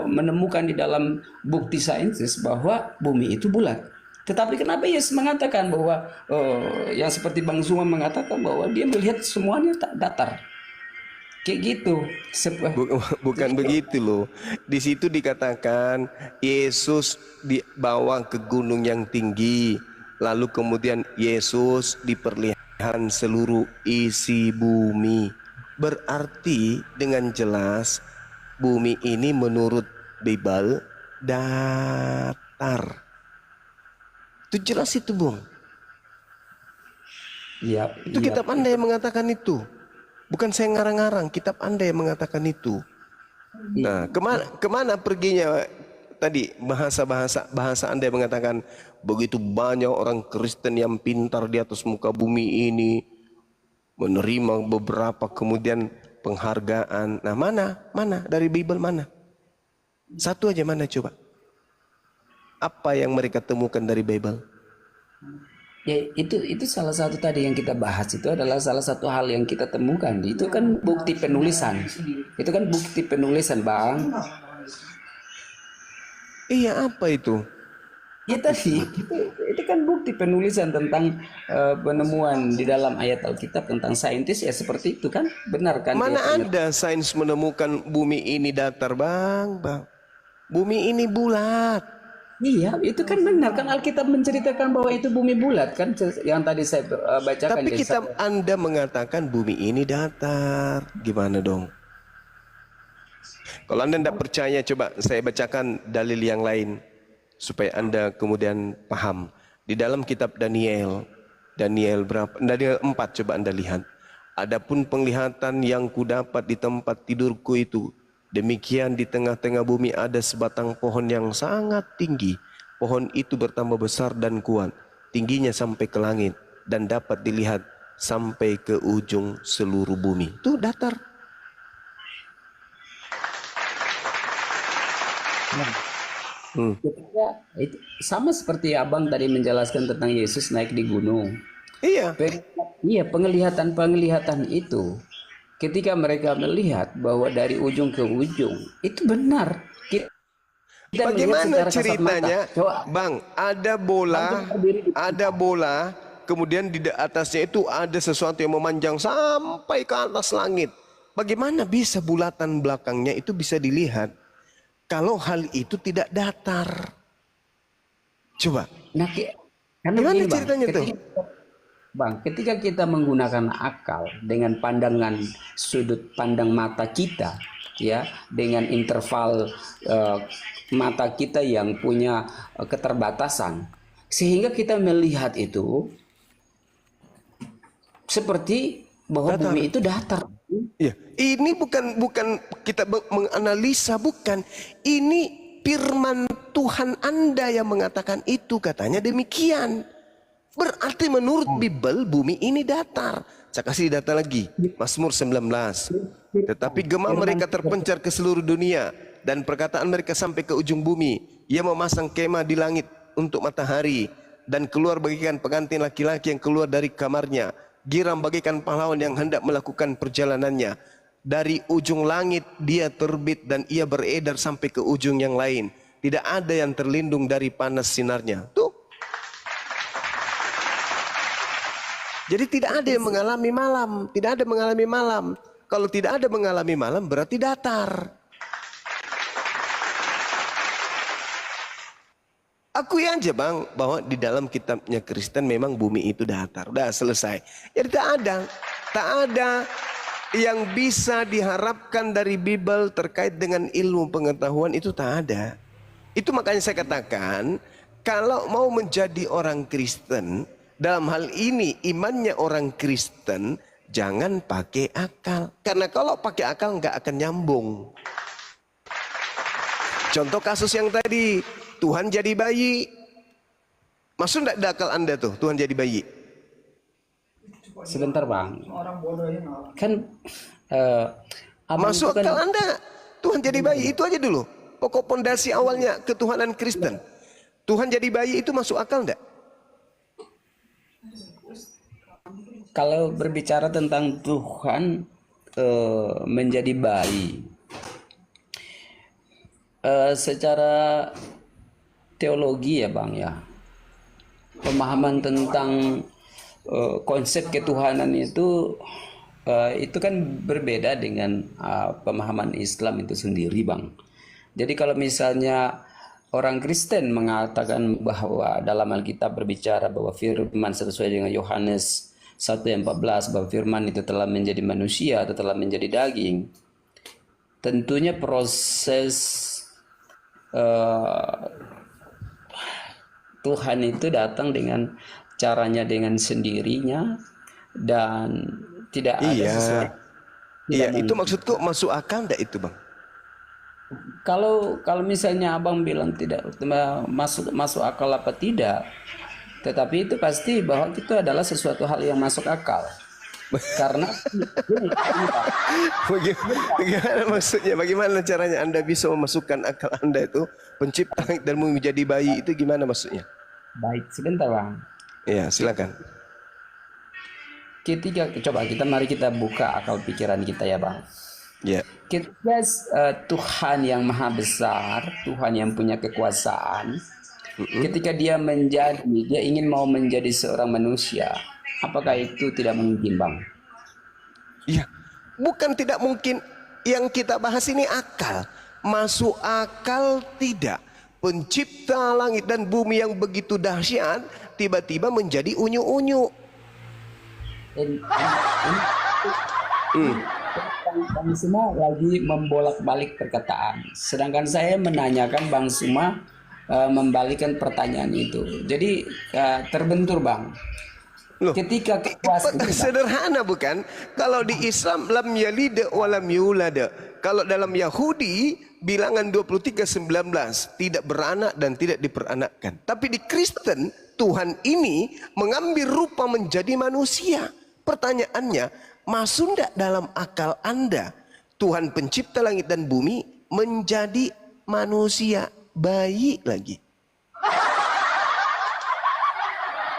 menemukan di dalam bukti saintis bahwa bumi itu bulat. Tetapi kenapa Yesus mengatakan bahwa yang seperti Bang Zuma mengatakan bahwa dia melihat semuanya datar, kayak gitu. Bukan Jadi begitu loh. Di situ dikatakan Yesus dibawa ke gunung yang tinggi, lalu kemudian Yesus diperlihatkan seluruh isi bumi. Berarti dengan jelas bumi ini menurut Bible datar. Itu jelas itu, Bung. ya, Itu ya, kitab Anda yang mengatakan itu. Bukan saya ngarang-ngarang, kitab Anda yang mengatakan itu. Nah, kemana perginya tadi bahasa Anda yang mengatakan begitu banyak orang Kristen yang pintar di atas muka bumi ini menerima beberapa kemudian penghargaan. Nah, mana dari Bible mana? Satu aja mana coba? Apa yang mereka temukan dari Bible? ya, itu salah satu tadi yang kita bahas, itu adalah salah satu hal yang kita temukan. Itu kan bukti penulisan. Itu kan bukti penulisan, Bang. Iya, apa itu? Ya Apa itu? tadi itu kan bukti penulisan tentang penemuan di dalam ayat Alkitab tentang saintis, ya seperti itu kan, benar kan dia Mana ternyata. ada sains menemukan bumi ini datar, Bang? Bumi ini bulat. Iya, itu kan benar kan, Alkitab menceritakan bahwa itu bumi bulat kan, yang tadi saya bacakan Tapi di kitab Yesaya. Anda mengatakan bumi ini datar. Gimana dong? Kalau Anda tidak percaya, coba saya bacakan dalil yang lain supaya Anda kemudian paham. Di dalam kitab Daniel, Daniel berapa? Daniel 4, coba Anda lihat. Adapun penglihatan yang kudapat di tempat tidurku itu, demikian di tengah-tengah bumi ada sebatang pohon yang sangat tinggi. Pohon itu bertambah besar dan kuat, tingginya sampai ke langit dan dapat dilihat sampai ke ujung seluruh bumi. Itu datar. Nah, Hmm. ketika itu sama seperti Abang tadi menjelaskan tentang Yesus naik di gunung. Iya. Iya, penglihatan itu, ketika mereka melihat bahwa dari ujung ke ujung, itu benar. Kita melihat Bagaimana secara kasat mata. ceritanya, Coba, Bang? antum berdiri di Ada bola, kemudian di atasnya itu ada sesuatu yang memanjang sampai ke atas langit. Bagaimana bisa bulatan belakangnya itu bisa dilihat kalau hal itu tidak datar? Coba, nah, karena gimana begini bang, ceritanya tuh? ketika kita menggunakan akal dengan pandangan sudut pandang mata kita, ya, dengan interval eh, mata kita yang punya keterbatasan, sehingga kita melihat itu seperti bahwa bumi Datar. itu datar. Ya, ini bukan kita menganalisa, bukan. Ini firman Tuhan Anda yang mengatakan itu, katanya demikian. Berarti menurut Bible bumi ini datar. Saya kasih data lagi. Mazmur 19. Tetapi gema Firman mereka terpencar ke seluruh dunia dan perkataan mereka sampai ke ujung bumi. Ia memasang kemah di langit untuk matahari dan keluar bagikan pengantin laki-laki yang keluar dari kamarnya. Giram bagikan pahlawan yang hendak melakukan perjalanannya. Dari ujung langit dia terbit dan ia beredar sampai ke ujung yang lain. Tidak ada yang terlindung dari panas sinarnya. Tuh. Jadi tidak ada yang mengalami malam, tidak ada mengalami malam. Kalau tidak ada mengalami malam berarti datar. Akui aja bang bahwa di dalam kitabnya Kristen memang bumi itu datar. Udah selesai. Jadi tak ada yang bisa diharapkan dari Bible terkait dengan ilmu pengetahuan itu tak ada. Itu makanya saya katakan, kalau mau menjadi orang Kristen, dalam hal ini imannya orang Kristen, jangan pakai akal. Karena kalau pakai akal nggak akan nyambung. Contoh kasus yang tadi, Tuhan jadi bayi. Masuk nggak di akal Anda tuh, Tuhan jadi bayi? Sebentar bang, kan eh, abang itu Masuk kan, akal Anda, Tuhan jadi bayi, itu aja dulu. Pokok pondasi awalnya ketuhanan Kristen. Tuhan jadi bayi itu masuk akal enggak? kalau berbicara tentang Tuhan menjadi bayi, Secara teologi ya Bang ya, pemahaman tentang konsep ketuhanan itu kan berbeda dengan pemahaman Islam itu sendiri Bang. Jadi kalau misalnya orang Kristen mengatakan bahwa dalam Alkitab berbicara bahwa firman sesuai dengan Yohanes 1:14 bahwa firman itu telah menjadi manusia atau telah menjadi daging, tentunya proses eh, Tuhan itu datang dengan caranya dengan sendirinya dan tidak ada Iya, sesuatu iya, tidak itu mungkin. maksudku masuk akal enggak itu, Bang? Kalau kalau misalnya abang bilang tidak masuk masuk akal apa tidak, tetapi itu pasti bahwa itu adalah sesuatu hal yang masuk akal. Karena gini, Pak. Bagaimana maksudnya? Bagaimana caranya Anda bisa memasukkan akal Anda itu pencipta langit dan bumi menjadi bayi itu gimana maksudnya? Baik, sebentar bang. Iya, silakan. Ketika coba mari kita buka akal pikiran kita ya bang. Ya, Ketika Tuhan yang maha besar, Tuhan yang punya kekuasaan, ketika dia ingin mau menjadi seorang manusia, apakah itu tidak mungkin bang? iya. Bukan tidak mungkin, yang kita bahas ini akal. Masuk akal tidak. Pencipta langit dan bumi yang begitu dahsyat tiba-tiba menjadi unyu-unyu. Bang Suma lagi membolak-balik perkataan, sedangkan saya menanyakan Bang Suma membalikkan pertanyaan itu. Jadi terbentur Bang. Loh, Ketika kekuasaan ini Bang, sederhana bukan? Kalau di Islam lam yalid wa lam yulad. Kalau dalam Yahudi bilangan 23:19 tidak beranak dan tidak diperanakkan. Tapi di Kristen Tuhan ini mengambil rupa menjadi manusia. Pertanyaannya, masuk enggak dalam akal Anda Tuhan pencipta langit dan bumi menjadi manusia bayi lagi?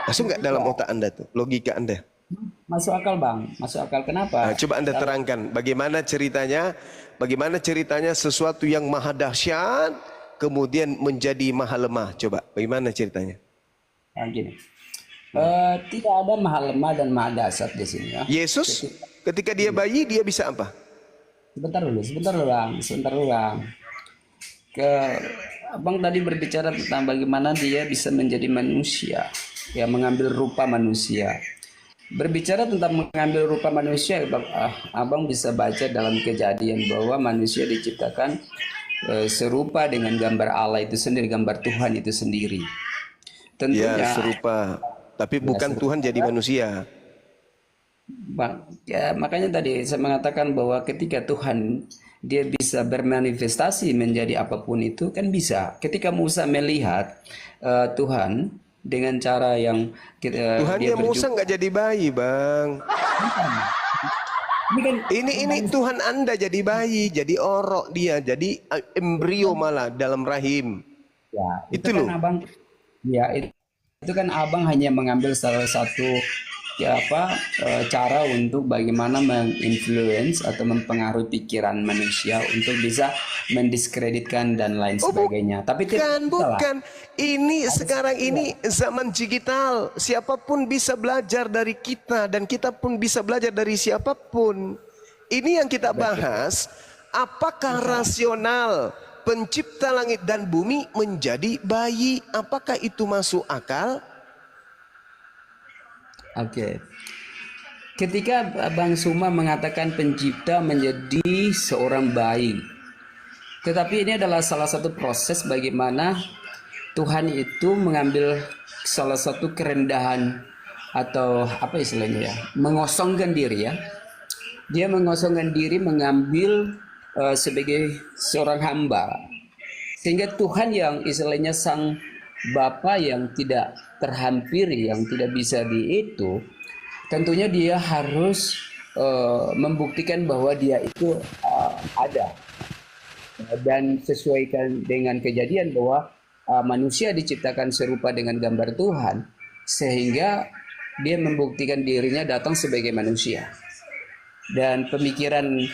Masuk nggak dalam otak Anda tuh, logika Anda? masuk akal Bang, masuk akal kenapa? Nah, coba Anda terangkan bagaimana ceritanya sesuatu yang maha dahsyat kemudian menjadi maha lemah. Coba, bagaimana ceritanya? Nah, gini. Tidak ada maha lemah dan maha dasar di sini ya. Yesus ketika dia bayi dia bisa apa? Sebentar dulu Bang. Ke Abang tadi berbicara tentang bagaimana dia bisa menjadi manusia, ya mengambil rupa manusia. Berbicara tentang mengambil rupa manusia, Abang bisa baca dalam Kejadian bahwa manusia diciptakan serupa dengan gambar Allah itu sendiri, gambar Tuhan itu sendiri. Ya, Tentunya, serupa. Tapi bukan serupa. Tuhan jadi manusia. Bang, ya makanya tadi saya mengatakan bahwa ketika Tuhan dia bisa bermanifestasi menjadi apapun itu kan bisa. Ketika Musa melihat Tuhan dengan cara yang dia Tuhannya Musa berjumpa. nggak jadi bayi, Bang. Ini kan Ini Tuhan Anda jadi bayi, jadi orok dia, jadi embrio malah dalam rahim. ya itu Itu kan loh. abang ya itu kan abang hanya mengambil salah satu cara untuk bagaimana menginfluence atau mempengaruhi pikiran manusia untuk bisa mendiskreditkan dan lain Oh sebagainya. Tapi tidak bukan, salah. bukan. Ini sekarang ini zaman digital. Siapapun bisa belajar dari kita dan kita pun bisa belajar dari siapapun. Ini yang kita bahas. Apakah rasional pencipta langit dan bumi menjadi bayi? Apakah itu masuk akal? Oke. Ketika Bang Suma mengatakan pencipta menjadi seorang bayi, tetapi ini adalah salah satu proses bagaimana Tuhan itu mengambil salah satu kerendahan atau apa istilahnya ya, mengosongkan diri ya. Dia mengosongkan diri mengambil sebagai seorang hamba. Sehingga Tuhan yang istilahnya sang Bapa yang tidak terhampiri, yang tidak bisa itu, tentunya dia harus membuktikan bahwa dia itu ada dan sesuaikan dengan kejadian bahwa manusia diciptakan serupa dengan gambar Tuhan, sehingga dia membuktikan dirinya datang sebagai manusia. Dan pemikiran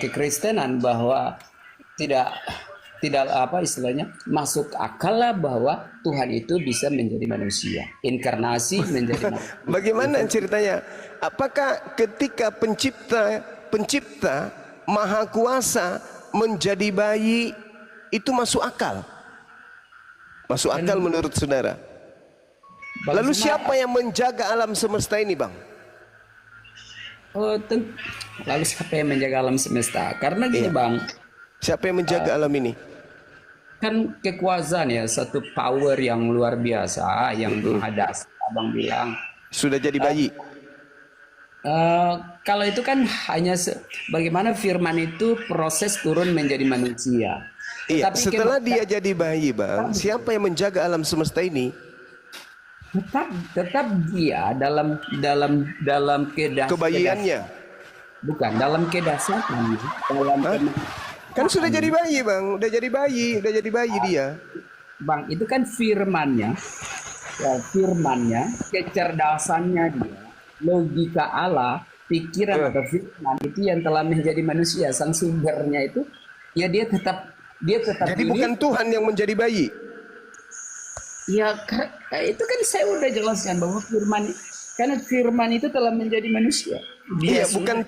kekristenan bahwa tidak tidak apa istilahnya masuk akal lah bahwa Tuhan itu bisa menjadi manusia, inkarnasi menjadi manusia. Bagaimana ceritanya? Apakah ketika pencipta maha kuasa menjadi bayi itu masuk akal? Masuk akal menurut saudara? Lalu siapa yang menjaga alam semesta ini, Bang? Lalu siapa yang menjaga alam semesta? Karena gini, Bang, Siapa yang menjaga alam ini? kan kekuasaan ya, satu power yang luar biasa yang ada. Abang bilang Sudah jadi bayi. kalau itu kan hanya bagaimana firman itu proses turun menjadi manusia. Iya, Tapi setelah dia jadi bayi, Bang, siapa yang menjaga alam semesta ini? tetap dia dalam Kebayiannya. bukan dalam kedasatan, dalam Kan sudah jadi bayi, Bang. Udah jadi bayi dia. Bang, itu kan firmannya, ya, kecerdasannya dia, logika Allah, pikiran atau firman itu yang telah menjadi manusia, sang sumbernya itu, ya dia tetap Jadi ini. bukan Tuhan yang menjadi bayi. Ya, itu kan saya udah jelaskan bahwa karena firman itu telah menjadi manusia. Iya, bukan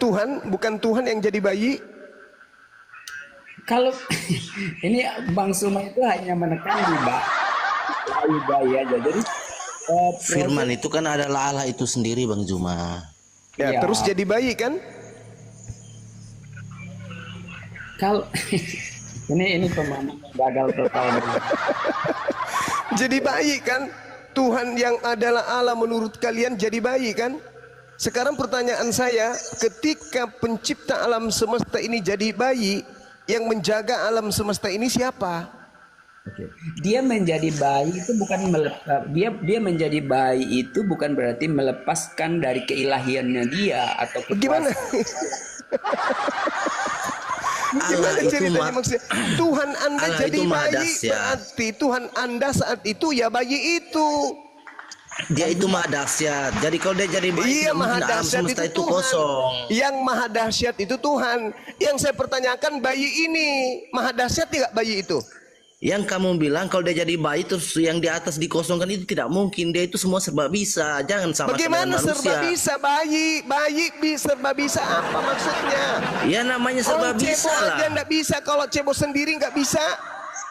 Tuhan yang jadi bayi. Kalau ini Bang Suma itu hanya menekan di bayi aja. Jadi Firman itu kan adalah Allah itu sendiri, Bang Juma. Ya, Iya. terus jadi bayi kan? kalau ini pemahaman gagal total. Jadi bayi kan? Tuhan yang adalah Allah menurut kalian jadi bayi kan? Sekarang pertanyaan saya, ketika pencipta alam semesta ini jadi bayi, yang menjaga alam semesta ini siapa? Oke. Dia menjadi bayi itu bukan dia menjadi bayi itu bukan berarti melepaskan dari keilahiannya dia atau Gimana? Allah Gimana itu ceritanya maksudnya? Tuhan Anda Allah jadi itu maha bayi, dahsyat. berarti Tuhan Anda saat itu ya bayi itu. Dia itu maha dahsyat. Jadi kalau dia jadi bayi, Iya, tidak maha mungkin alam dahsyat semesta itu itu Tuhan. kosong. Yang maha dahsyat itu Tuhan. Yang saya pertanyakan bayi ini maha dahsyat tidak bayi itu? Yang kamu bilang kalau dia jadi bayi terus yang di atas dikosongkan itu tidak mungkin. Dia itu semua serba bisa. Jangan sama Bagaimana dengan manusia. serba bisa bayi? Serba bisa apa maksudnya? Ya namanya serba Orang bisa cebol lah. aja nggak bisa, kalau cebol sendiri nggak bisa,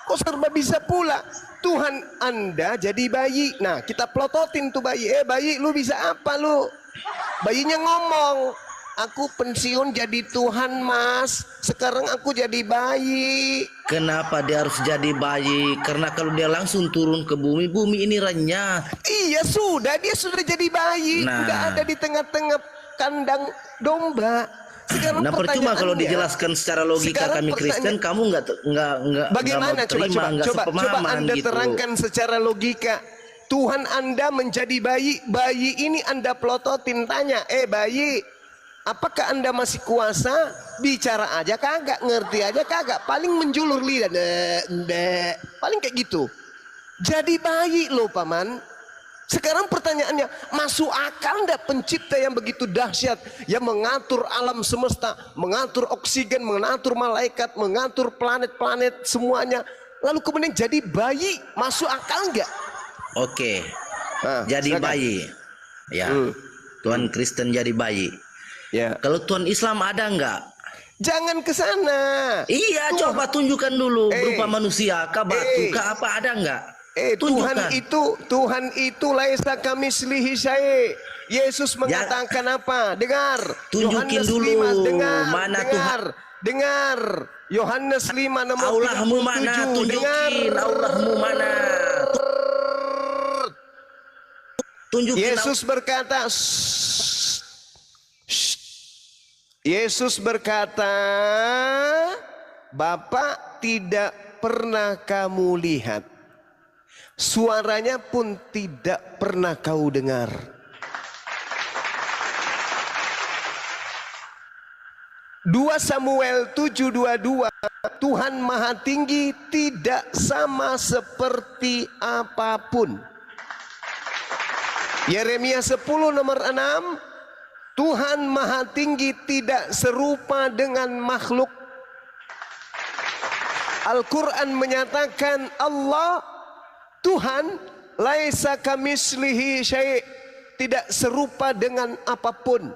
kok serba bisa pula? Tuhan Anda jadi bayi. Nah, kita plototin tuh bayi. Bayi, lu bisa apa lu? Bayinya ngomong, aku pensiun jadi Tuhan, Mas. Sekarang aku jadi bayi. Kenapa dia harus jadi bayi? Karena kalau dia langsung turun ke bumi, bumi ini renyah. Iya, dia sudah jadi bayi. Nah. Udah ada di tengah-tengah kandang domba. Sekarang Nah percuma kalau pertanyaannya, dijelaskan secara logika sekarang kami Kristen, kamu nggak bagaimana? mau terima, nggak Coba sepemahaman Anda gitu. terangkan secara logika. Tuhan Anda menjadi bayi, bayi ini Anda pelototin, tanya, bayi, apakah Anda masih kuasa? Bicara aja kagak, ngerti aja kagak, paling menjulur lidah, paling kayak gitu. Jadi bayi loh, Paman. Sekarang pertanyaannya, masuk akal enggak pencipta yang begitu dahsyat, yang mengatur alam semesta, mengatur oksigen, mengatur malaikat, mengatur planet-planet semuanya, lalu kemudian jadi bayi, masuk akal enggak? Oke, Nah, jadi silakan. bayi, ya. Tuhan Kristen jadi bayi. Ya. Kalau Tuhan Islam ada nggak? Jangan ke sana. Iya, coba tunjukkan dulu berupa manusia, kah batu, Eh. kah apa ada nggak? Tuhan Tunjukkan. itu laisa kamislihi syai'. Yesus mengatakan apa? Dengar. Tunjukin Yohanes dulu 5, dengar. mana Tuhan. Dengar. Yohanes 5 nomor Allahmu 37. mana? Dengar. Tunjukin Allahmu mana? Tunjukin Yesus berkata, Yesus berkata, Bapa tidak pernah kamu lihat, suaranya pun tidak pernah kau dengar. Dua Samuel 7:22, Tuhan Maha Tinggi tidak sama seperti apapun. Yeremia 10 nomor 6, Tuhan Maha Tinggi tidak serupa dengan makhluk. Al-Quran menyatakan Allah, Tuhan, laisa kamislihi syai', tidak serupa dengan apapun.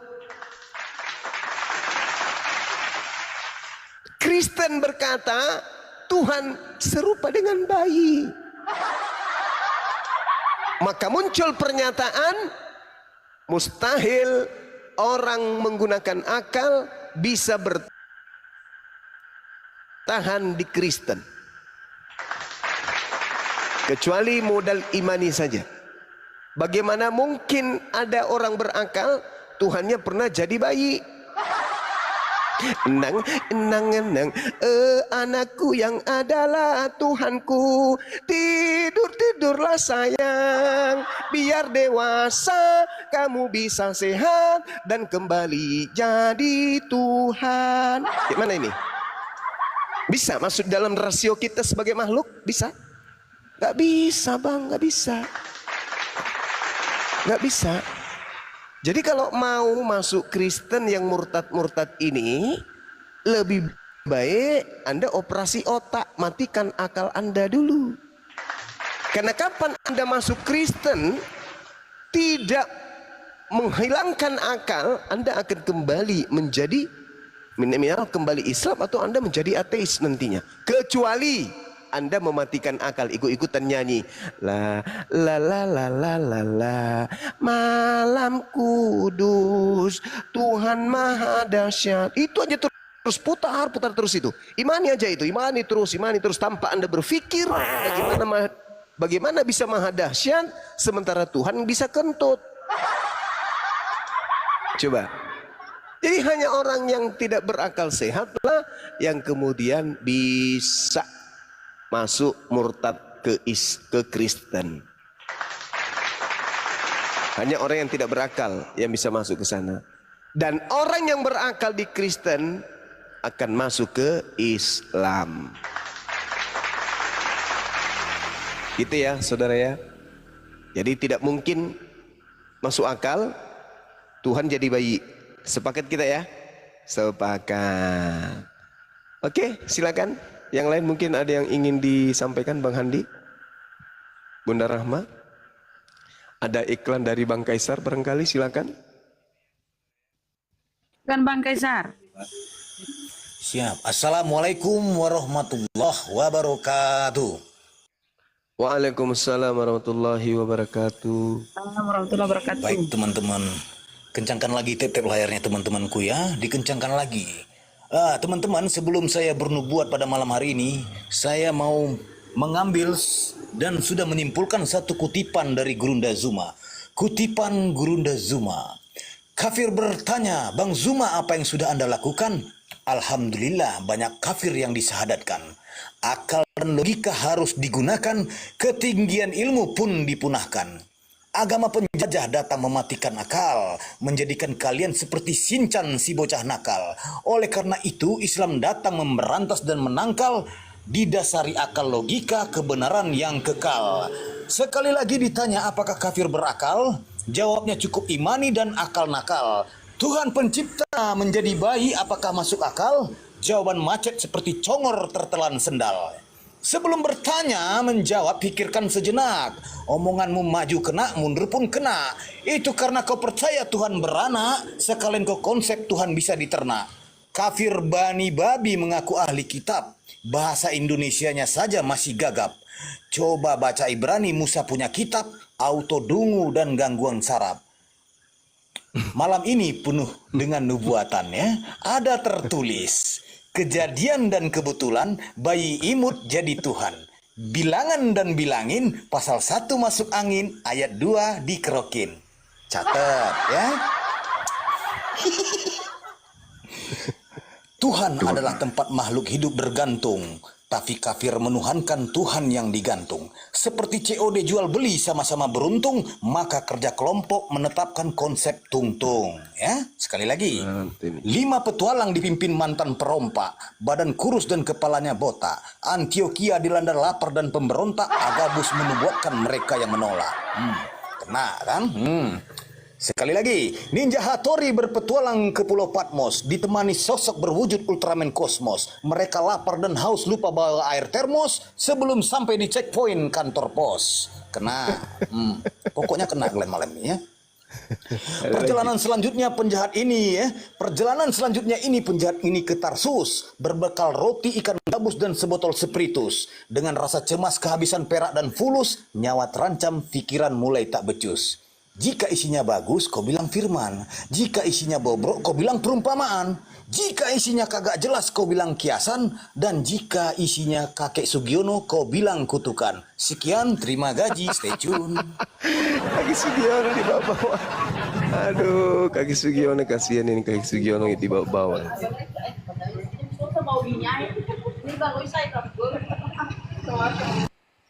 Kristen berkata, Tuhan serupa dengan bayi. Maka muncul pernyataan, mustahil orang menggunakan akal bisa bertahan di Kristen, kecuali modal imani saja. Bagaimana mungkin ada orang berakal Tuhannya pernah jadi bayi? Enang, enang, enang, anakku yang adalah Tuhanku, tidurlah sayang, biar dewasa kamu bisa sehat dan kembali jadi Tuhan. Gimana ini? Bisa masuk dalam rasio kita sebagai makhluk? Bisa? Gak bisa bang, gak bisa. Gak bisa. Jadi kalau mau masuk Kristen yang murtad-murtad ini, lebih baik Anda operasi otak, matikan akal Anda dulu. Karena kapan Anda masuk Kristen, tidak menghilangkan akal, Anda akan kembali menjadi minimal kembali Islam, atau Anda menjadi ateis nantinya. Kecuali Anda mematikan akal, ikut-ikutan nyanyi la la la la la la la, malam kudus Tuhan maha dahsyat. Itu aja terus putar terus itu. Imani aja itu, imani terus tanpa Anda berpikir bagaimana bisa maha dahsyat sementara Tuhan bisa kentut. Coba. Jadi hanya orang yang tidak berakal sehatlah yang kemudian bisa masuk murtad ke Kristen. Hanya orang yang tidak berakal yang bisa masuk ke sana. Dan orang yang berakal di Kristen akan masuk ke Islam. Gitu ya saudara ya. Jadi tidak mungkin masuk akal Tuhan jadi bayi. Sepakat kita ya? Sepakat. Oke, silakan. Yang lain mungkin ada yang ingin disampaikan Bang Handi, Bunda Rahma. Ada iklan dari Bang Kaisar barangkali, silakan. Kan Bang Kaisar. Siap. Assalamualaikum warahmatullahi wabarakatuh. Waalaikumsalam warahmatullahi wabarakatuh. Assalamualaikum warahmatullahi wabarakatuh. Baik teman-teman, kencangkan lagi tap-tap layarnya teman-temanku ya, dikencangkan lagi. Teman-teman, sebelum saya bernubuat pada malam hari ini, saya mau mengambil dan sudah menyimpulkan satu kutipan dari Gurunda Zuma. Kutipan Gurunda Zuma. Kafir bertanya, Bang Zuma, apa yang sudah Anda lakukan? Alhamdulillah, banyak kafir yang disahadatkan. Akal dan logika harus digunakan, ketinggian ilmu pun dipunahkan. Agama penjajah datang mematikan akal, menjadikan kalian seperti Sinchan si bocah nakal. Oleh karena itu, Islam datang memberantas dan menangkal, didasari akal logika kebenaran yang kekal. Sekali lagi ditanya apakah kafir berakal? Jawabnya cukup imani dan akal nakal. Tuhan pencipta menjadi bayi, apakah masuk akal? Jawaban macet seperti congor tertelan sendal. Sebelum bertanya, menjawab, pikirkan sejenak. Omonganmu maju kena, mundur pun kena. Itu karena kau percaya Tuhan beranak, sekalian kau konsep Tuhan bisa diternak. Kafir Bani Babi mengaku ahli kitab, bahasa Indonesianya saja masih gagap. Coba baca Ibrani, Musa punya kitab, auto dungu dan gangguan saraf. Malam ini penuh dengan nubuatan ya. Ada tertulis, kejadian dan kebetulan bayi imut jadi Tuhan. Bilangan dan bilangin, pasal 1 masuk angin, ayat 2 dikerokin. Catat ya. Tuhan adalah tempat makhluk hidup bergantung, tapi kafir menuhankan Tuhan yang digantung. Seperti COD jual beli sama-sama beruntung, maka kerja kelompok menetapkan konsep tungtung. Ya, sekali lagi. 5 petualang dipimpin mantan perompak, badan kurus dan kepalanya botak. Antioquia dilanda lapar dan pemberontak, Agabus menubuatkan mereka yang menolak. Kena kan? Sekali lagi, Ninja Hattori berpetualang ke Pulau Patmos ditemani sosok berwujud Ultraman Kosmos. Mereka lapar dan haus lupa bawa air termos sebelum sampai di checkpoint kantor pos. Kena, pokoknya kena Glenn malam ini ya. Perjalanan selanjutnya penjahat ini ke Tarsus berbekal roti ikan gabus dan sebotol spiritus. Dengan rasa cemas kehabisan perak dan fulus, nyawa terancam, pikiran mulai tak becus. Jika isinya bagus, kau bilang firman. Jika isinya bobrok, kau bilang perumpamaan. Jika isinya kagak jelas, kau bilang kiasan. Dan jika isinya kakek Sugiono, kau bilang kutukan. Sekian, terima gaji, stay tune. Kaki Sugiono dibawa-bawa. Aduh, kaki Sugiono kasihan ini, kaki Sugiono dibawa-bawa.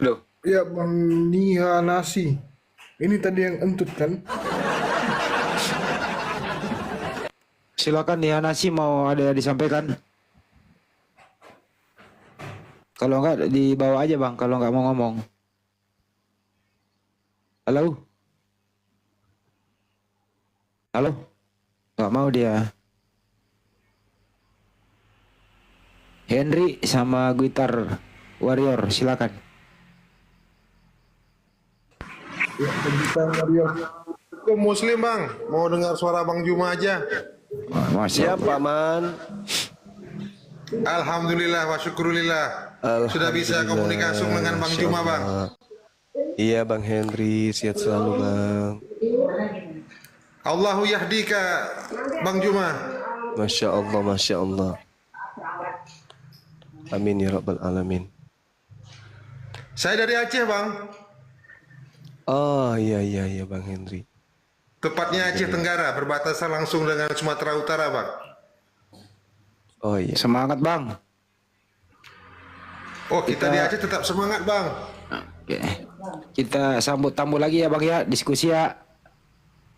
Loh, Ya Bang Nia Nasi. Ini tadi yang entut kan? Silakan ya, Nasi mau ada disampaikan. Kalau enggak dibawa aja Bang, kalau enggak mau ngomong. Halo? Halo? Enggak mau dia. Henry sama Guitar Warrior, silakan. Ya, kita Mario. Kok Muslim Bang? Mau dengar suara Bang Juma aja? Masya siap Paman. Alhamdulillah wa syukurillah. Sudah bisa komunikasi dengan Bang Juma Bang. Iya Bang Henry, sehat selalu Bang. Allahu yahdika Bang Juma. Masya Allah, Masya Allah. Amin ya Rabbal Alamin. Saya dari Aceh Bang. Oh iya Bang Henry. Tepatnya Aceh Tenggara, berbatasan langsung dengan Sumatera Utara Bang. Oh iya. Semangat Bang. Oh kita di Aceh tetap semangat Bang. Oke. Kita sambut tamu lagi ya Bang ya, diskusi ya.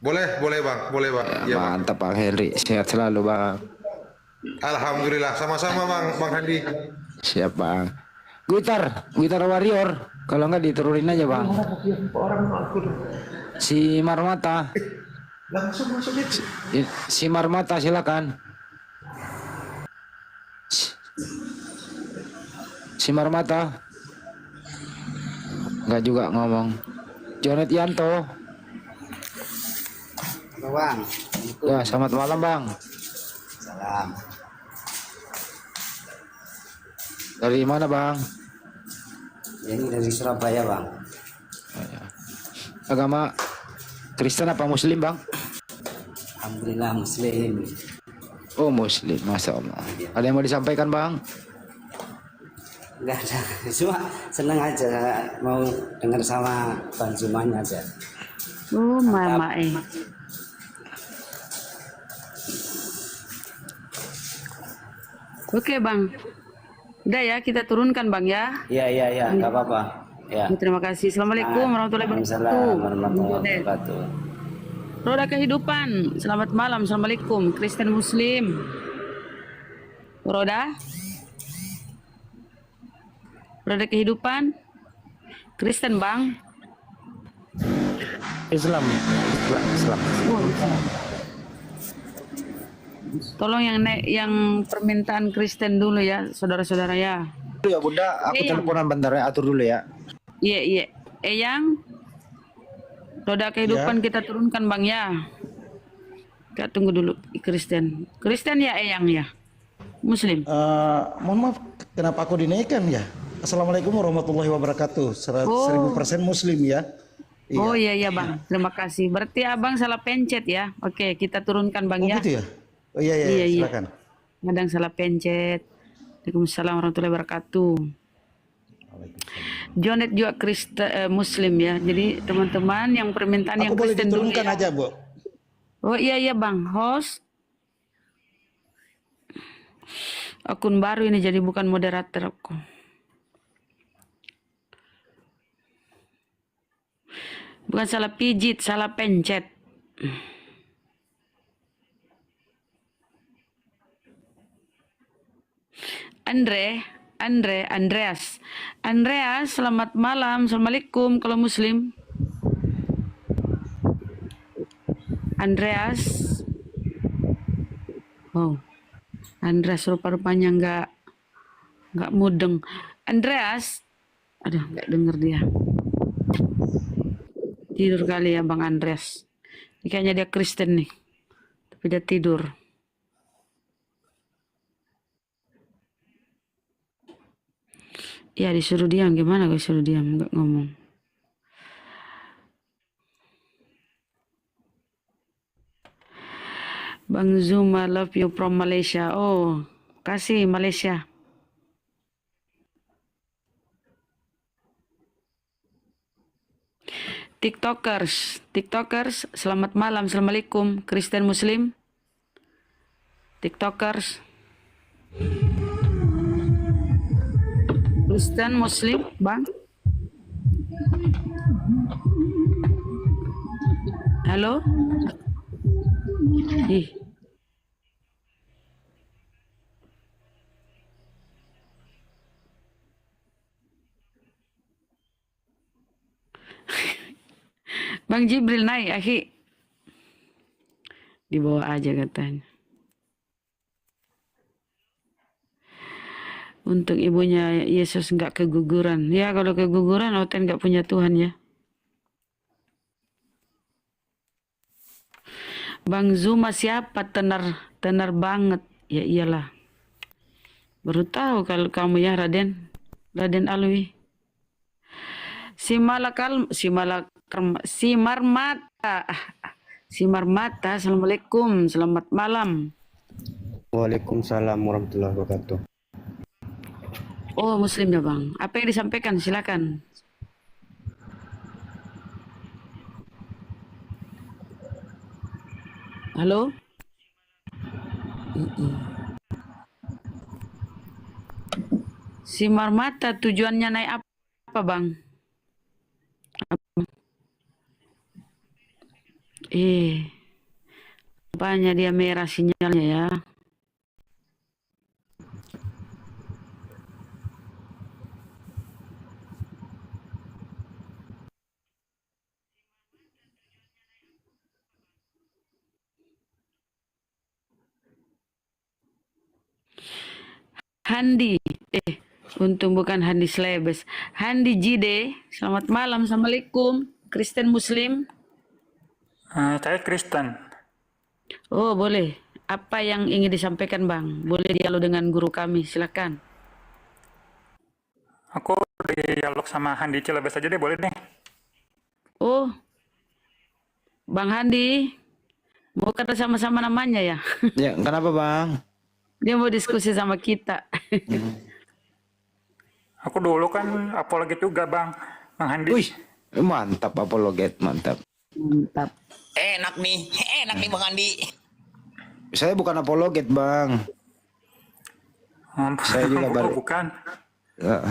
Boleh Bang, boleh Bang. Ya, Ya, Bang. mantap Bang Henry, sehat selalu Bang. Alhamdulillah, sama-sama Bang Handi. Siap Bang. Guitar Warrior. Kalau enggak diturunin aja Bang. Si Marmata. Langsung masuk Si Marmata silakan. Si Marmata. Enggak juga ngomong. Jonet Yanto. Bang. Ya, selamat malam Bang. Salam. Dari mana Bang? Ini dari Surabaya, Bang. Agama Kristen apa Muslim Bang? Alhamdulillah Muslim. Oh Muslim, Masya Allah. Ada yang mau disampaikan Bang? Enggak ada. Cuma seneng aja mau dengar sama Bang Juman aja. Oh, mama Oke, Bang. Udah ya, kita turunkan, Bang ya. Iya, enggak apa-apa. Ya. Terima kasih. Assalamualaikum warahmatullahi wabarakatuh. Waalaikumsalam warahmatullahi wabarakatuh. Roda kehidupan. Selamat malam. Assalamualaikum. Kristen Muslim. Roda kehidupan. Kristen, Bang. Islam. Tolong yang permintaan Kristen dulu ya, saudara-saudara ya. Ya Bunda, aku teleponan bentar ya, atur dulu ya. Iya. Eyang, roda kehidupan kita turunkan Bang ya. Kita tunggu dulu Kristen. Kristen ya Eyang ya? Muslim? Mohon maaf, kenapa aku dinaikkan ya? Assalamualaikum warahmatullahi wabarakatuh. 1000% Muslim ya. Oh iya Bang, terima kasih. Berarti Abang salah pencet ya. Oke, kita turunkan Bang ya. Gitu ya? Oh iya, silakan. Kadang salah pencet. Waalaikumsalam warahmatullahi wabarakatuh. Jonet juga Kristen Muslim ya. Jadi teman-teman yang permintaan yang Aku boleh Kristen dulu diturunkan ya. aja, Bu. Oh iya Bang, host. Akun baru ini jadi bukan moderator aku. Bukan salah pijit, salah pencet. Andreas, selamat malam. Assalamualaikum kalau Muslim. Andreas. Oh, Andreas rupa-rupanya nggak mudeng. Andreas, aduh nggak denger dia. Tidur kali ya Bang Andreas. Ini kayaknya dia Kristen nih, tapi dia tidur. Ya disuruh diam, gimana gue suruh diam nggak ngomong. Bang Zuma, love you from Malaysia. Oh, kasih Malaysia. TikTokers, selamat malam, assalamualaikum, Kristen Muslim, TikTokers, Kristen Muslim, Bang. Halo? Ih. Bang Jibril naik, akhi. Dibawa aja katanya. Untuk ibunya Yesus nggak keguguran. Ya kalau keguguran, Oten nggak punya Tuhan ya. Bang Zuma siapa? Tenar banget. Ya iyalah. Baru tahu kalau kamu ya Raden Alwi. Simarmata, assalamualaikum, selamat malam. Waalaikumsalam warahmatullahi wabarakatuh. Oh Muslim ya Bang. Apa yang disampaikan? Silakan. Halo. Simarmata tujuannya naik apa Bang? Banyak dia merah sinyalnya ya. Handi, untung bukan Handi Slebes. Handi Jide, selamat malam, assalamualaikum, Kristen Muslim. Saya Kristen. Oh boleh. Apa yang ingin disampaikan Bang? Boleh dialog dengan guru kami, silakan. Aku dialog sama Handi Cilebes aja deh, boleh deh. Oh, Bang Handi, mau kata sama-sama namanya ya? Ya, kenapa Bang? Dia mau diskusi sama kita. Aku dulu kan apologet juga Bang Handi. Wih, mantap apologet, mantap. Mantap. Enak nih Bang Andi. Saya bukan apologet Bang. Saya juga baru. Bukan.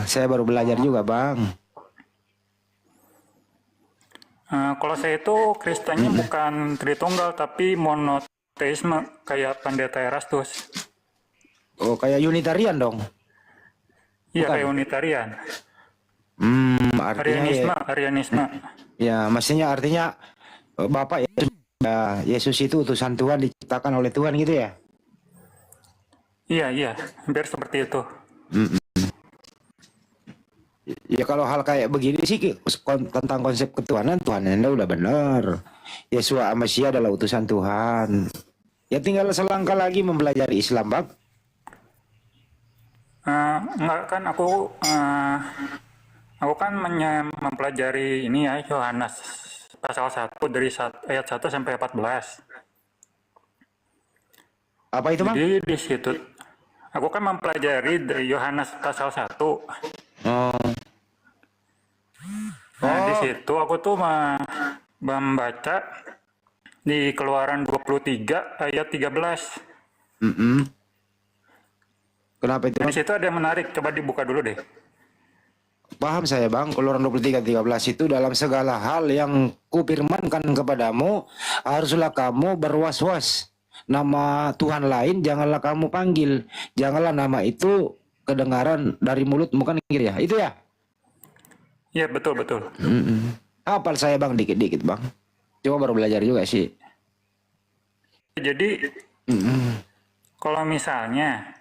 Saya baru belajar juga Bang. Kalau saya itu Kristennya bukan Tritunggal tapi monoteisme kayak Pendeta Erastus. Oh, kayak Unitarian dong? Iya, Bukan? kayak Unitarian. Artinya Arianisme. ya, maksudnya artinya Bapak Yesus itu utusan Tuhan, diciptakan oleh Tuhan gitu ya? Iya, hampir seperti itu. Ya kalau hal kayak begini sih tentang konsep ketuhanan, Tuhan Anda udah benar. Yesus Masia adalah utusan Tuhan. Ya tinggal selangkah lagi mempelajari Islam Bang. Enggak kan aku kan mempelajari ini ya Yohanes pasal 1 dari ayat 1 sampai 14. Apa itu Bang? Jadi di situ aku kan mempelajari dari Yohanes pasal 1. Di situ aku tuh membaca di Keluaran 23 ayat 13. Kenapa itu? Di situ ada yang menarik, coba dibuka dulu deh. Paham saya Bang, Keluaran 23:13 itu dalam segala hal yang kupirmankan kepadamu, haruslah kamu berwas-was. Nama Tuhan lain janganlah kamu panggil. Janganlah nama itu kedengaran dari mulutmu kan gitu ya. Itu ya? Iya, betul. Hafal saya Bang dikit-dikit Bang. Cuma baru belajar juga sih. Jadi kalau misalnya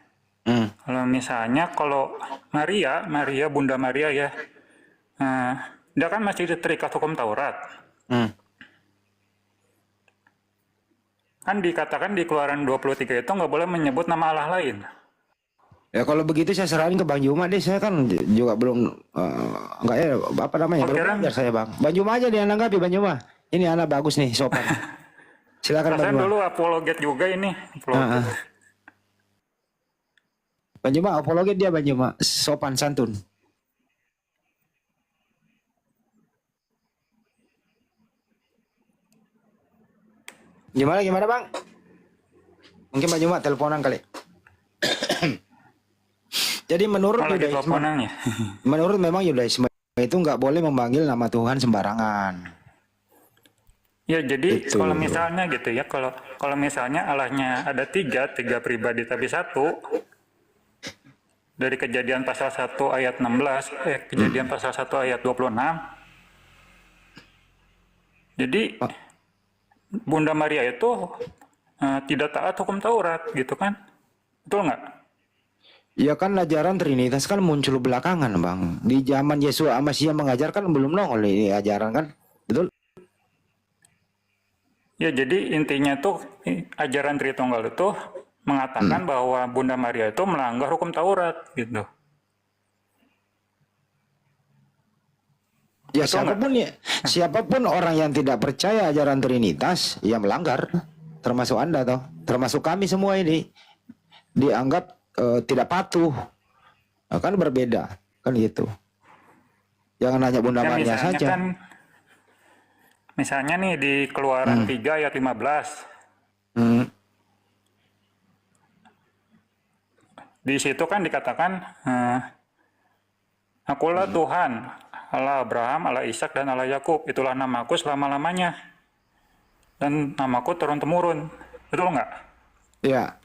kalau Maria Bunda Maria ya, dia kan masih terikat hukum Taurat. Kan dikatakan di Keluaran 23 itu nggak boleh menyebut nama Allah lain. Ya kalau begitu saya serahin ke Bang Juma deh, saya kan juga belum enggak ya apa namanya, belum belajar saya Bang. Bang Juma aja dia nanggapi Bang Juma. Ini anak bagus nih, sopan. Silakan Bang Saya Juma. dulu apologet juga ini. Apologet. Bang Juma apologet dia Bang Juma, sopan santun. Gimana Bang? Mungkin Bang Juma teleponan kali. Jadi menurut Yudaisme, menurut memang Yudaisme itu nggak boleh memanggil nama Tuhan sembarangan. Ya jadi kalau misalnya gitu ya, kalau misalnya Allahnya ada tiga pribadi tapi satu, dari Kejadian pasal 1 ayat 16, Kejadian pasal 1 ayat 26. Jadi Bunda Maria itu tidak taat hukum Taurat gitu kan, betul nggak? Ya kan ajaran Trinitas kan muncul belakangan Bang. Di zaman Yesus Amasya mengajarkan belum nongol ini ajaran kan, betul? Ya jadi intinya tuh ajaran Tritunggal itu mengatakan bahwa Bunda Maria itu melanggar hukum Taurat gitu. Ya siapapun orang yang tidak percaya ajaran Trinitas ya melanggar, termasuk Anda toh, termasuk kami semua ini dianggap tidak patuh. Nah, kan berbeda kan gitu. Jangan nanya Bunda Maria saja. Kan, misalnya nih di Keluaran 3 ayat 15. Di situ kan dikatakan Akulah Tuhan, Allah Abraham, Allah Ishak dan Allah Yakub. Itulah namaku selama-lamanya. Dan namaku turun-temurun. Betul nggak? Ya.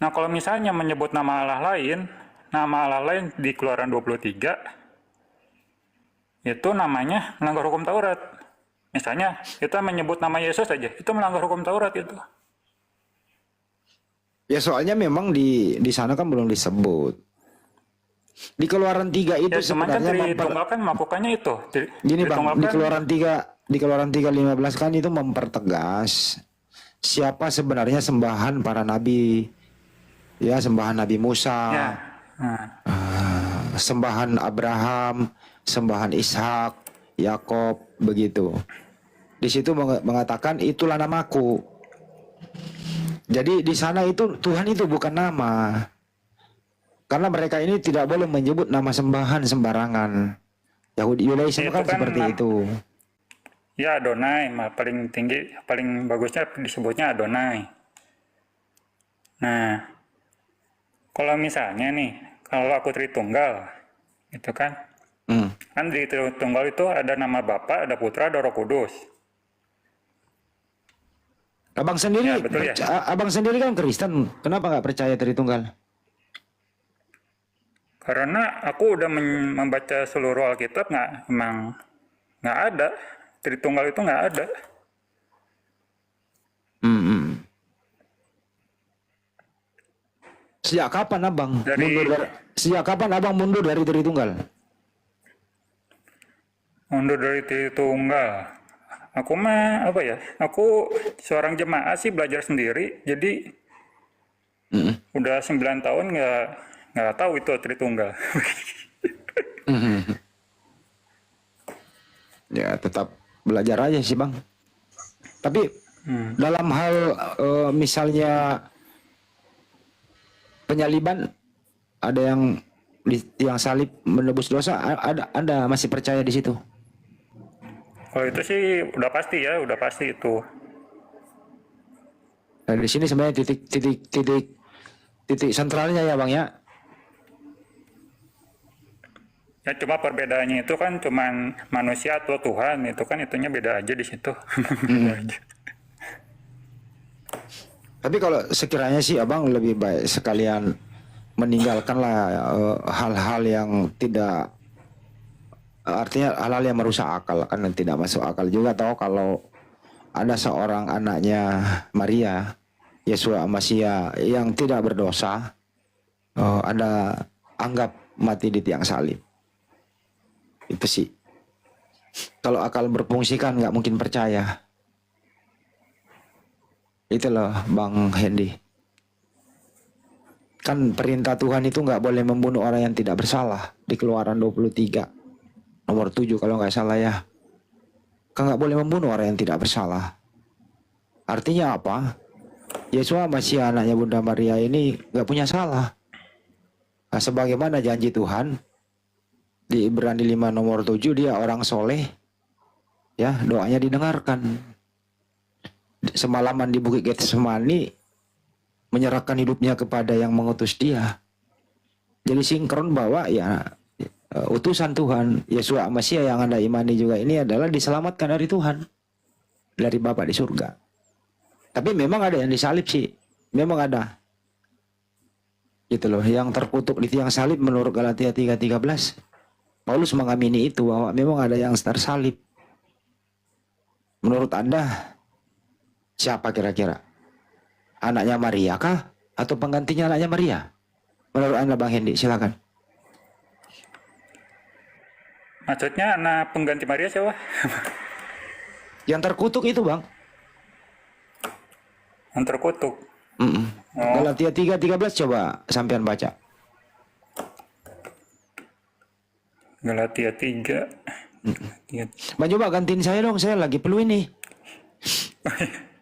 Nah kalau misalnya menyebut nama Allah lain di Keluaran 23, itu namanya melanggar hukum Taurat. Misalnya kita menyebut nama Yesus saja, itu melanggar hukum Taurat itu. Ya soalnya memang di sana kan belum disebut. Di Keluaran 3 itu Ya, sebenarnya Tritunggal kan melakukannya itu. Gini Bang, di Keluaran 3:15 kan itu mempertegas siapa sebenarnya sembahan para nabi. Ya, sembahan Nabi Musa, sembahan Abraham, sembahan Ishak, Yakob, begitu. Di situ mengatakan itulah namaku. Jadi di sana itu Tuhan itu bukan nama. Karena mereka ini tidak boleh menyebut nama sembahan sembarangan. Yudaisme kan seperti itu. Ya Adonai, paling tinggi, paling bagusnya disebutnya Adonai. Nah, kalau misalnya nih, kalau aku Tritunggal, itu kan, kan di Tritunggal itu ada nama Bapa, ada Putra, ada Roh Kudus. Abang sendiri, Ya, betul ya? abang sendiri kan Kristen, kenapa nggak percaya Tritunggal? Karena aku udah membaca seluruh Alkitab, emang nggak ada. Tritunggal itu nggak ada. Sejak kapan abang mundur dari Tritunggal? Mundur dari Tritunggal. Aku mah apa ya? Aku seorang jemaat sih belajar sendiri. Jadi udah 9 tahun nggak tahu itu Tritunggal. Ya tetap belajar aja sih Bang. Tapi dalam hal misalnya penyaliban, ada yang salib menebus dosa, Anda masih percaya di situ? Kalau itu sih udah pasti itu. Nah, di sini sebenarnya titik sentralnya ya Bang ya. Ya cuma perbedaannya itu kan cuman manusia atau Tuhan, itu kan itunya beda aja di situ. Beda aja. Tapi kalau sekiranya sih abang lebih baik sekalian meninggalkanlah hal-hal yang tidak, artinya hal-hal yang merusak akal kan, yang tidak masuk akal juga. Tahu kalau ada seorang anaknya Maria, Yesua Masia yang tidak berdosa, ada anggap mati di tiang salib. Itu sih. Kalau akal berfungsi kan nggak mungkin percaya. Itu loh Bang Hendy. Kan perintah Tuhan itu nggak boleh membunuh orang yang tidak bersalah. Di Keluaran 23 nomor 7 kalau nggak salah ya. Kan nggak boleh membunuh orang yang tidak bersalah. Artinya apa? Yesua masih anaknya Bunda Maria ini nggak punya salah. Nah, sebagaimana janji Tuhan di Ibrani 5 nomor 7, dia orang soleh, ya doanya didengarkan. Semalaman di Bukit Getsemani menyerahkan hidupnya kepada yang mengutus dia. Jadi sinkron bahwa ya utusan Tuhan, Yesua Masia yang Anda imani juga ini adalah diselamatkan dari Tuhan, dari Bapa di surga. Tapi memang ada yang disalib sih, memang ada. Gitu loh, yang terkutuk di tiang salib menurut Galatia 3:13. Paulus mengamini itu bahwa memang ada yang tersalib. Menurut Anda siapa kira-kira? Anaknya Maria kah? Atau penggantinya anaknya Maria? Menurut Anda Bang Hendy, silakan. Maksudnya anak pengganti Maria siapa? Yang terkutuk itu Bang. Yang terkutuk. Galatia 3:13 coba sampean baca. Galatia 3. Bang coba gantiin saya dong, saya lagi perlu ini.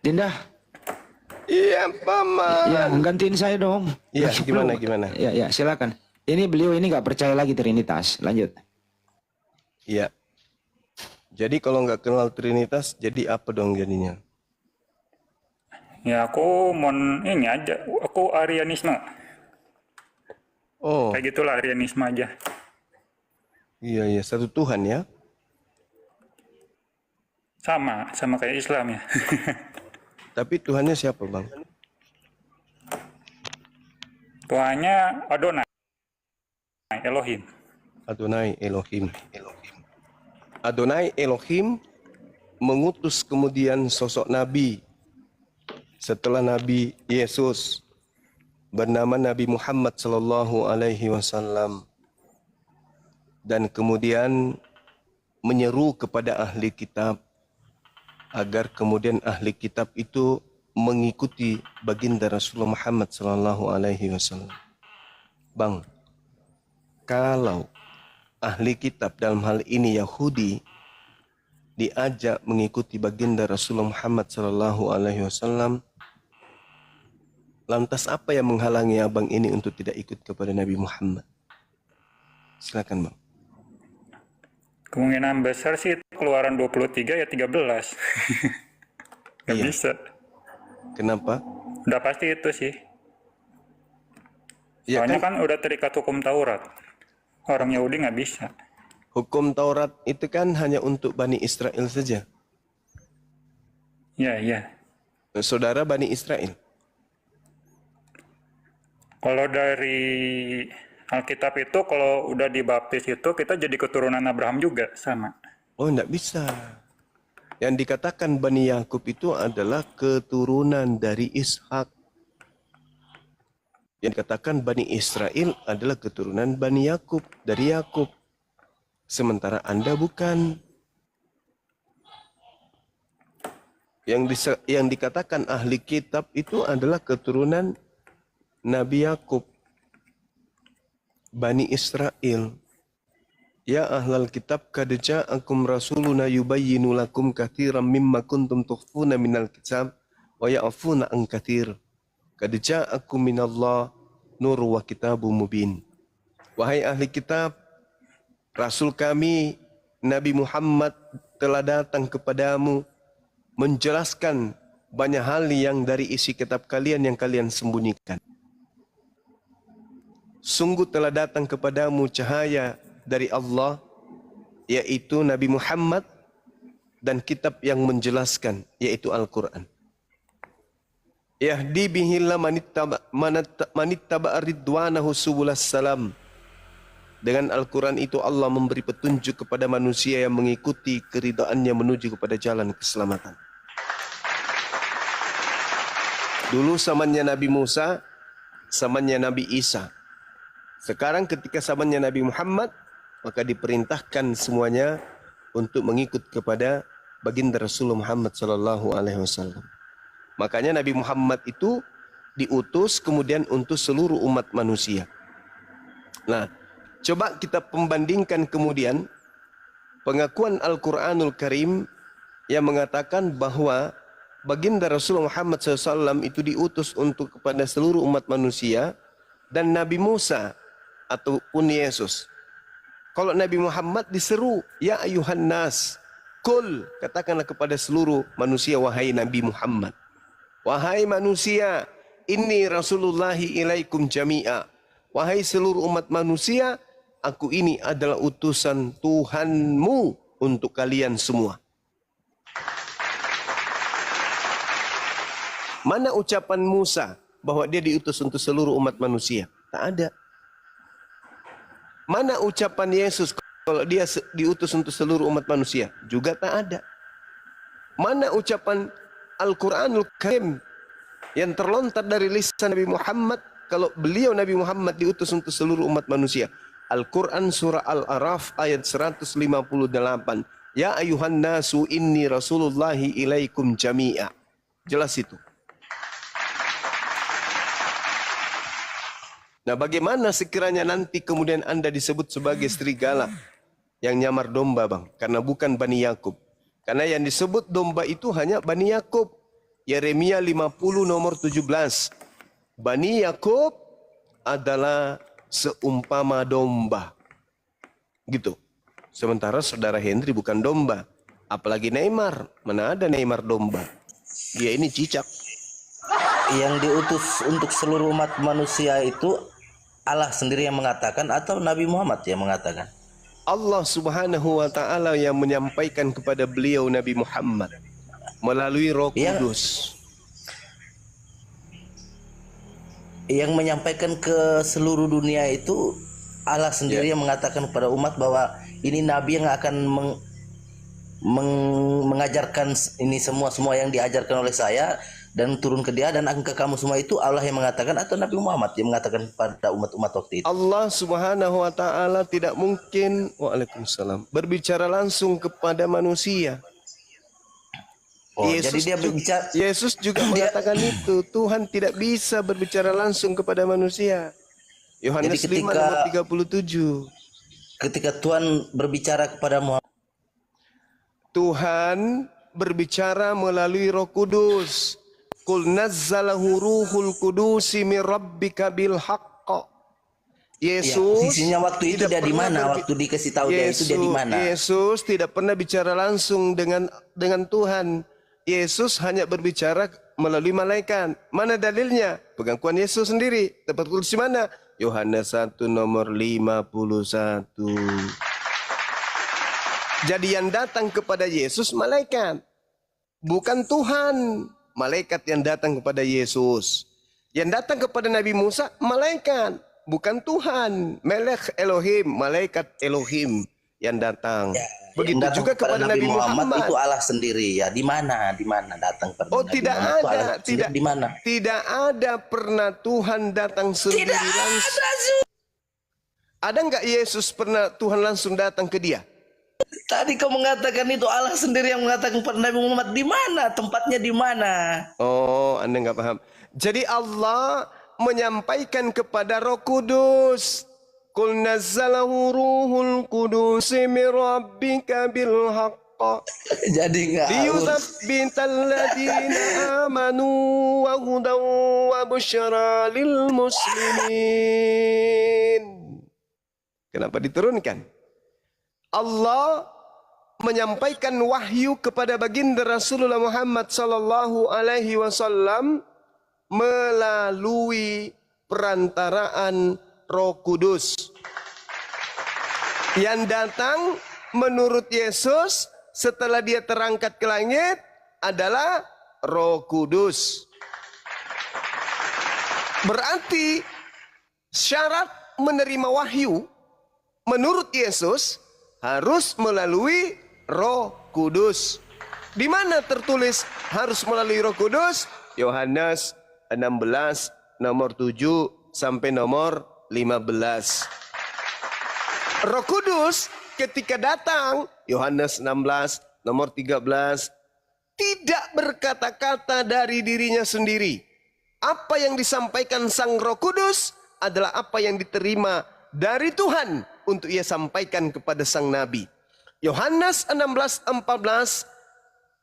Dinda. Iya, Paman. Ya, gantiin saya dong. Iya, Lagi gimana perlu. gimana? Ya, silakan. Ini beliau ini nggak percaya lagi Trinitas. Lanjut. Iya. Jadi kalau nggak kenal Trinitas, jadi apa dong jadinya? Ya aku mau ini aja, aku Arianisme. Oh, Kayak gitulah Arianisme aja. iya, satu Tuhan ya. Sama kayak Islam ya. Tapi Tuhannya siapa, Bang? Tuhannya Adonai, Elohim. Adonai Elohim. Adonai Elohim mengutus kemudian sosok Nabi setelah Nabi Yesus bernama Nabi Muhammad sallallahu alaihi wasallam, dan kemudian menyeru kepada ahli kitab agar kemudian ahli kitab itu mengikuti baginda Rasulullah Muhammad sallallahu alaihi wasallam. Bang, kalau ahli kitab dalam hal ini Yahudi diajak mengikuti baginda Rasulullah Muhammad sallallahu alaihi wasallam, lantas apa yang menghalangi abang ini untuk tidak ikut kepada Nabi Muhammad? Silakan Bang. Kemungkinan besar sih Keluaran 23 ayat 13. Gak Iya. bisa. Kenapa? Udah pasti itu sih. Ya Soalnya kan, kan udah terikat hukum Taurat. Orang Yahudi nggak bisa. hukum Taurat itu kan hanya untuk Bani Israel saja. Iya. Saudara Bani Israel. Kalau dari Alkitab itu kalau udah dibaptis itu kita jadi keturunan Abraham juga sama. Oh, enggak bisa. Yang dikatakan Bani Yakub itu adalah keturunan dari Ishak. Yang dikatakan Bani Israel adalah keturunan Bani Yakub, dari Yakub. Sementara Anda bukan. Yang dikatakan ahli kitab itu adalah keturunan Nabi Yakub, Bani Israel. Ya ahlal kitab qad ja'akum rasuluna yubayyinu lakum katsiran mimma kuntum tukhfuna minal kitab wa ya'funa an katsir. Qad ja'akum minallah nur wa kitabum mubin. Wahai ahli kitab, Rasul kami Nabi Muhammad telah datang kepadamu menjelaskan banyak hal yang dari isi kitab kalian yang kalian sembunyikan. Sungguh telah datang kepadamu cahaya dari Allah, yaitu Nabi Muhammad, dan kitab yang menjelaskan, yaitu Al-Quran. Yahdi bihillah manittaba ridwanahu subulas salam. Dengan Al-Quran itu Allah memberi petunjuk kepada manusia yang mengikuti keridaannya menuju kepada jalan keselamatan. Dulu zamannya Nabi Musa, zamannya Nabi Isa. Sekarang ketika zamannya Nabi Muhammad, maka diperintahkan semuanya untuk mengikut kepada baginda Rasulullah Muhammad sallallahu alaihi wasallam. Makanya Nabi Muhammad itu diutus kemudian untuk seluruh umat manusia. Nah, coba kita pembandingkan kemudian pengakuan Al-Quranul Karim yang mengatakan bahwa baginda Rasulullah Muhammad SAW itu diutus untuk kepada seluruh umat manusia, dan Nabi Musa ataupun Yesus. Kalau Nabi Muhammad diseru, ya ayuhan nas, kul, katakanlah kepada seluruh manusia, wahai Nabi Muhammad. Wahai manusia, inni Rasulullahi ilaikum jami'a. Wahai seluruh umat manusia, aku ini adalah utusan Tuhanmu untuk kalian semua. Mana ucapan Musa bahwa dia diutus untuk seluruh umat manusia? Tak ada. Mana ucapan Yesus kalau dia diutus untuk seluruh umat manusia? Juga tak ada. Mana ucapan Al-Quranul Karim yang terlontar dari lisan Nabi Muhammad kalau beliau Nabi Muhammad diutus untuk seluruh umat manusia? Al-Quran surah Al-Araf ayat 158. Ya ayuhan nasu inni rasulullahi ilaikum jami'a. Jelas itu. Nah, bagaimana sekiranya nanti kemudian Anda disebut sebagai serigala yang nyamar domba, Bang? Karena bukan Bani Yakub. Karena yang disebut domba itu hanya Bani Yakub. Yeremia 50 nomor 17. Bani Yakub adalah seumpama domba. Gitu. Sementara saudara Henry bukan domba. Apalagi Neymar. Mana ada Neymar domba? Dia ini cicak. Yang diutus untuk seluruh umat manusia itu Allah sendiri yang mengatakan atau Nabi Muhammad yang mengatakan? Allah Subhanahu wa taala yang menyampaikan kepada beliau Nabi Muhammad melalui Roh Kudus. Yang menyampaikan ke seluruh dunia itu Allah sendiri yang mengatakan kepada umat bahwa ini nabi yang akan mengajarkan ini semua yang diajarkan oleh saya dan turun ke dia dan akan ke kamu semua. Itu Allah yang mengatakan atau Nabi Muhammad yang mengatakan pada umat-umat waktu itu? Allah Subhanahu wa taala tidak mungkin berbicara langsung kepada manusia. Yesus juga mengatakan itu. Tuhan tidak bisa berbicara langsung kepada manusia. Yohanes 5 nomor 37. Ketika Tuhan berbicara kepada Muhammad, Tuhan berbicara melalui Roh Kudus. Qul nazzalahu ruhul kudusi min rabbika bil haqq. Yesus posisinya waktu itu dia di mana? Waktu dikasih tahu dia itu dia di mana? Yesus tidak pernah bicara langsung dengan Tuhan. Yesus hanya berbicara melalui malaikat. Mana dalilnya? Pengakuan Yesus sendiri. Tempat tulis di mana? Yohanes 1 nomor 51. Jadi yang datang kepada Yesus malaikat, bukan Tuhan. Malaikat yang datang kepada Yesus. Yang datang kepada Nabi Musa malaikat, bukan Tuhan. Melech Elohim, malaikat Elohim yang datang. Begitu juga kepada Nabi Muhammad. Itu Allah sendiri ya. Di mana datang kepada Oh, Nabi tidak Muhammad, ada, tidak di mana? Tidak ada pernah Tuhan datang sendiri langsung. Ada enggak Yesus pernah Tuhan langsung datang ke dia? Tadi kau mengatakan itu Allah sendiri yang mengatakan kepada Nabi Muhammad di mana? Tempatnya di mana? Oh, Anda enggak paham. Jadi Allah menyampaikan kepada Roh Kudus. Qul nazzalahu ruhul kudus min rabbika bil haqq. Jadi enggak liyuthabbital ladzina amanu wa hudan wa busyra lil muslimin. Kenapa diturunkan? Allah menyampaikan wahyu kepada baginda Rasulullah Muhammad sallallahu alaihi wasallam melalui perantaraan Roh Kudus. Yang datang menurut Yesus setelah dia terangkat ke langit adalah Roh Kudus. Berarti syarat menerima wahyu menurut Yesus harus melalui Roh Kudus. Di mana tertulis harus melalui Roh Kudus? Yohanes 16, nomor 7 sampai nomor 15. Roh Kudus ketika datang, Yohanes 16, nomor 13, tidak berkata-kata dari dirinya sendiri. Apa yang disampaikan Sang Roh Kudus adalah apa yang diterima dari Tuhan untuk ia sampaikan kepada Sang Nabi. Yohanes 16:14,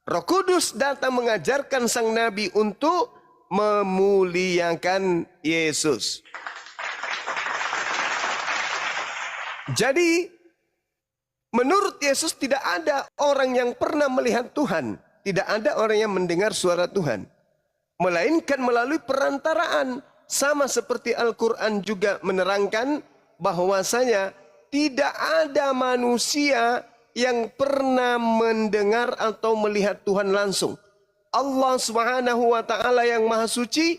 Roh Kudus datang mengajarkan Sang Nabi untuk memuliakan Yesus. Jadi, menurut Yesus tidak ada orang yang pernah melihat Tuhan. Tidak ada orang yang mendengar suara Tuhan. Melainkan melalui perantaraan. Sama seperti Al-Quran juga menerangkan bahwasanya tidak ada manusia yang pernah mendengar atau melihat Tuhan langsung. Allah Subhanahu wa Ta'ala yang Maha Suci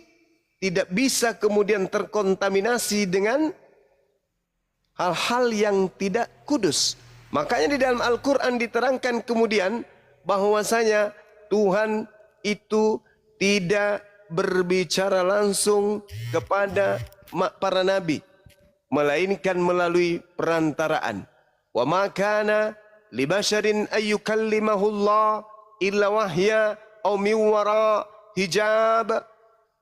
tidak bisa kemudian terkontaminasi dengan hal-hal yang tidak kudus. Makanya di dalam Al-Quran diterangkan kemudian bahwasanya Tuhan itu tidak berbicara langsung kepada para nabi, melainkan melalui perantaraan. Wa ma kana li basharin ayyukallimahullah illa wahya aw min wara hijab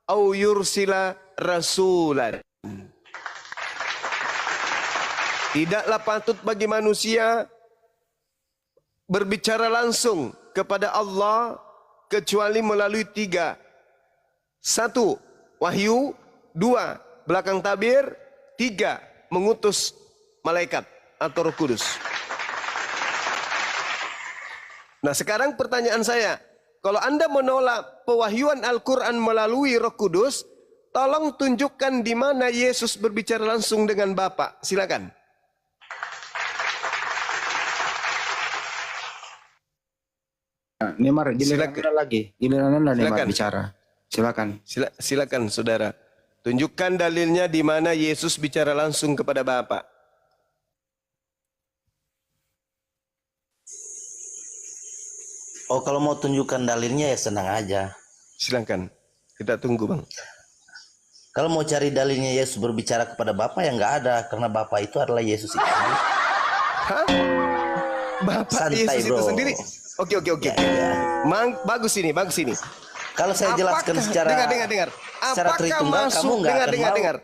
aw yursila rasulan. Tidaklah patut bagi manusia berbicara langsung kepada Allah kecuali melalui 3. 1. Wahyu. 2. Belakang tabir. 3. Mengutus malaikat atau Roh Kudus. Nah, sekarang pertanyaan saya, kalau Anda menolak pewahyuan Al-Quran melalui Roh Kudus, tolong tunjukkan di mana Yesus berbicara langsung dengan Bapa. Silakan. Neymar, giliran Anda lagi. Giliran Anda Neymar bicara. Silakan. Silakan saudara. Tunjukkan dalilnya di mana Yesus bicara langsung kepada Bapa. Oh, kalau mau tunjukkan dalilnya ya senang aja. Silakan. Kita tunggu, Bang. Kalau mau cari dalilnya Yesus berbicara kepada Bapa ya nggak ada, karena Bapa itu adalah Yesus itu. Hah? Bapak Santai, Yesus bro. itu sendiri. Oke. Ya. Bagus ini. Kalau saya jelaskan secara dengar. secara Apakah Tritunggal, masuk kamu nggak akan mau.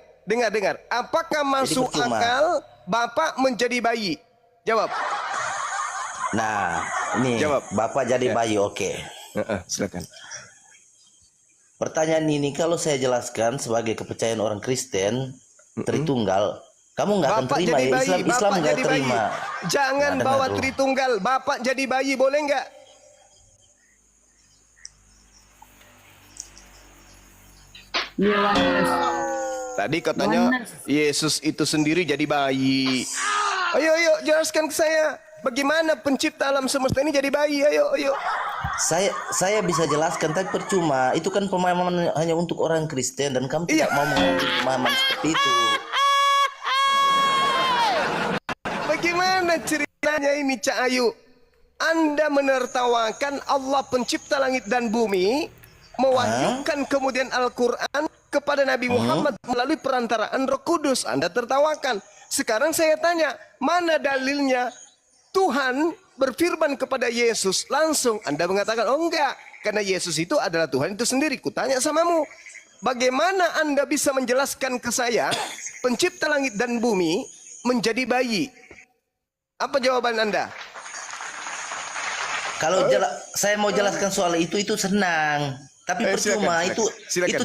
dengar. Apakah masuk percuma. akal Bapak menjadi bayi? Jawab. Nah, ini Jawab. Bapak jadi Ya. bayi, oke. Silakan. Pertanyaan ini kalau saya jelaskan sebagai kepercayaan orang Kristen, Tritunggal, kamu nggak akan Bapak terima jadi ya. bayi, Islam Bapak nggak jadi bayi. terima. Jangan Nggak bawa dengar, bro. Tritunggal. Bapak jadi bayi boleh nggak? Tadi katanya Yesus itu sendiri jadi bayi. Ayo jelaskan ke saya. Bagaimana pencipta alam semesta ini jadi bayi? Ayo. Saya bisa jelaskan tapi percuma. Itu kan pemahaman hanya untuk orang Kristen dan kamu tidak mau mengambil pemahaman seperti itu. Bagaimana ceritanya ini, Cak Ayu? Anda menertawakan Allah pencipta langit dan bumi, mewahyukan kemudian Al-Quran kepada Nabi Muhammad melalui perantaraan Roh Kudus. Anda tertawakan. Sekarang saya tanya, mana dalilnya Tuhan berfirman kepada Yesus langsung? Anda mengatakan, oh enggak, karena Yesus itu adalah Tuhan itu sendiri. Kutanya samamu, bagaimana Anda bisa menjelaskan ke saya pencipta langit dan bumi menjadi bayi? Apa jawaban Anda? Kalau saya mau jelaskan soal itu senang, tapi percuma. Silakan. Itu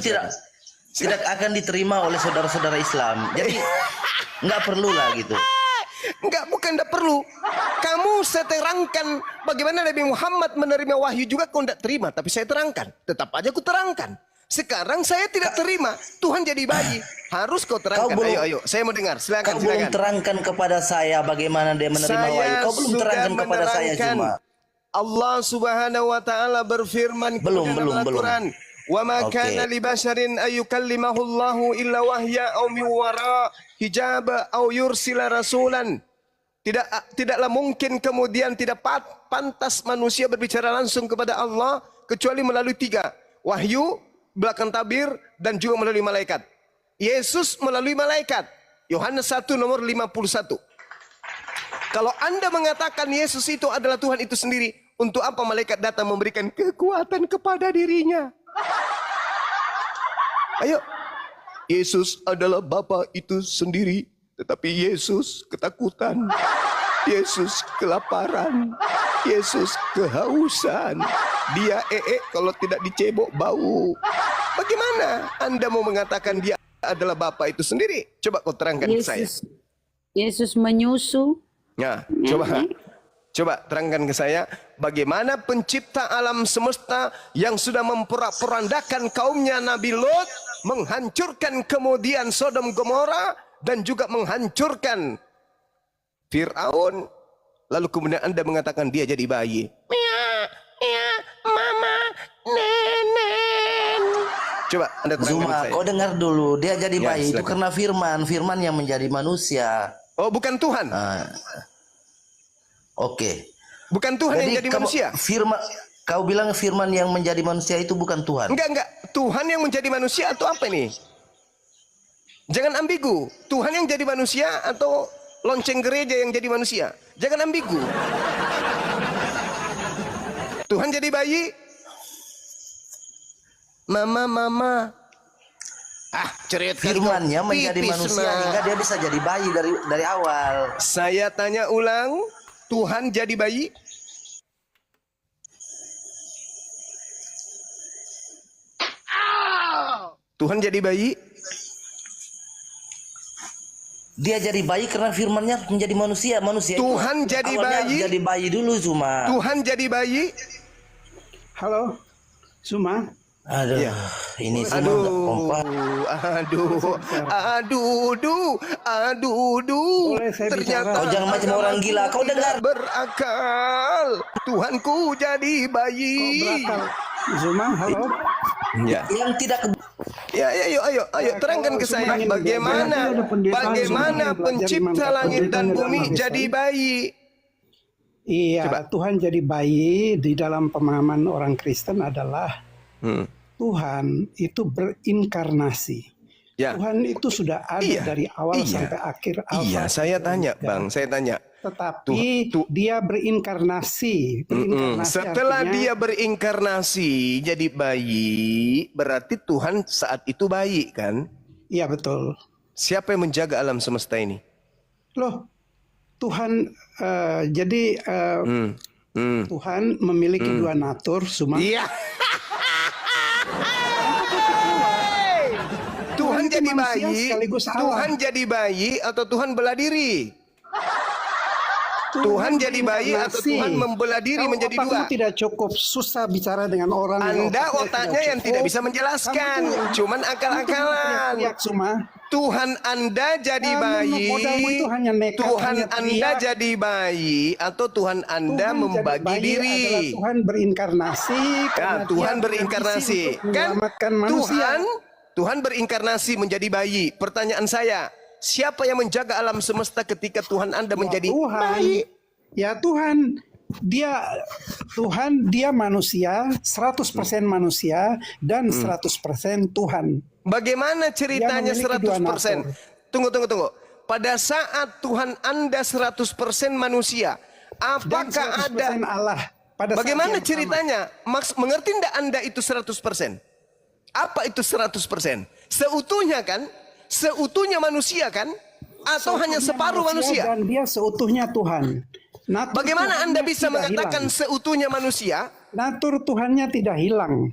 tidak akan diterima oleh saudara-saudara Islam. Jadi nggak perlu lah gitu. Bukan tidak perlu. Kamu saya terangkan bagaimana Nabi Muhammad menerima wahyu juga kau tidak terima. Tapi saya terangkan. Tetap aja aku terangkan. Sekarang saya tidak terima. Tuhan jadi bayi. Harus kau terangkan. Ayo. Saya mau dengar. Silakan. Kau belum terangkan kepada saya bagaimana dia menerima wahyu. Kau belum terangkan kepada saya cuma. Allah Subhanahu wa Ta'ala berfirman Belum. Al-Quran. Wa ma kana li basharin ayyukallimahu Allahu illa wahya aw min wara hijab aw yursila rasulan. Tidaklah mungkin kemudian tidak pantas manusia berbicara langsung kepada Allah kecuali melalui 3. Wahyu, belakang tabir, dan juga melalui malaikat. Yesus melalui malaikat. Yohanes 1 nomor 51. Kalau Anda mengatakan Yesus itu adalah Tuhan itu sendiri, untuk apa malaikat datang memberikan kekuatan kepada dirinya? Ayo. Yesus adalah Bapa itu sendiri, tetapi Yesus ketakutan. Yesus kelaparan. Yesus kehausan. Dia kalau tidak dicebok bau. Bagaimana Anda mau mengatakan dia adalah Bapa itu sendiri? Coba kau terangkan ke saya. Yesus menyusu. Nah, coba terangkan ke saya, bagaimana pencipta alam semesta yang sudah memporak-porandakan kaumnya Nabi Lot, menghancurkan kemudian Sodom Gomora, dan juga menghancurkan Fir'aun, lalu kemudian Anda mengatakan dia jadi bayi. Mama, nenen. Coba Anda terangkan Zuma, saya. kau dengar dulu, dia jadi Ya, bayi itu silakan. karena firman yang menjadi manusia. Oh, bukan Tuhan. Oke. Bukan Tuhan yang jadi manusia. Kau bilang firman yang menjadi manusia itu bukan Tuhan. Enggak. Tuhan yang menjadi manusia atau apa ini? Jangan ambigu. Tuhan yang jadi manusia atau lonceng gereja yang jadi manusia? Jangan ambigu. Tuhan jadi bayi. Mama. Cerita Firmannya menjadi manusia hingga dia bisa jadi bayi dari awal. Saya tanya ulang, Tuhan jadi bayi? Tuhan jadi bayi? Dia jadi bayi karena firmannya menjadi manusia. Tuhan itu jadi awalnya bayi? jadi bayi dulu Zuma. Tuhan jadi bayi? Halo, Zuma. Aduh, Ya. ini Zuma nggak kompak. Aduh. Boleh saya Ternyata bicara? Kau jangan macam orang gila. Kau dengar? Berakal. Tuhanku jadi bayi. Berakal. Zuma, halo. Ya. Yang tidak Ya, ayo terangkan ke saya bagaimana pencipta langit dan bumi jadi bayi. Iya, Coba. Tuhan jadi bayi di dalam pemahaman orang Kristen adalah Tuhan itu berinkarnasi. Ya. Tuhan itu sudah ada dari awal sampai akhir. Iya, saya tanya, Bang, saya tanya. Tetapi dia berinkarnasi. Setelah artinya, dia berinkarnasi jadi bayi, berarti Tuhan saat itu bayi, kan? Iya, betul. Siapa yang menjaga alam semesta ini? Loh, Tuhan jadi Tuhan memiliki dua natur, Zuma. Iya. Tuhan itu jadi manusia bayi, sekaligus Allah. Tuhan jadi bayi atau Tuhan bela diri? Tuhan jadi bayi atau Tuhan membelah diri menjadi dua? Otakmu tidak cukup, susah bicara dengan orang. Anda otaknya yang tidak bisa menjelaskan, cuman akal-akalan. Tuhan Anda jadi bayi, modalmu itu hanya nekat, Tuhan hanya Anda teriak. jadi bayi, atau Tuhan Anda Tuhan membagi jadi bayi diri? adalah Tuhan berinkarnasi. Ya, karena Tuhan dia berinkarnasi, bermisi untuk kan? menyelamatkan manusia. Tuhan berinkarnasi menjadi bayi. Pertanyaan saya, siapa yang menjaga alam semesta ketika Tuhan Anda menjadi bayi? Ya Tuhan, dia manusia, 100% manusia dan 100% Tuhan. Bagaimana ceritanya Dia memiliki dua 100%? natur. Tunggu. Pada saat Tuhan Anda 100% manusia, apakah ada Allah? Bagaimana ceritanya? Mengerti enggak Anda itu 100%? Apa itu 100%? Seutuhnya kan? Seutuhnya manusia kan? Atau hanya separuh manusia? Dan dia seutuhnya Tuhan. Natur Bagaimana Anda Tuhannya bisa tidak mengatakan hilang. seutuhnya manusia? Natur Tuhannya tidak hilang.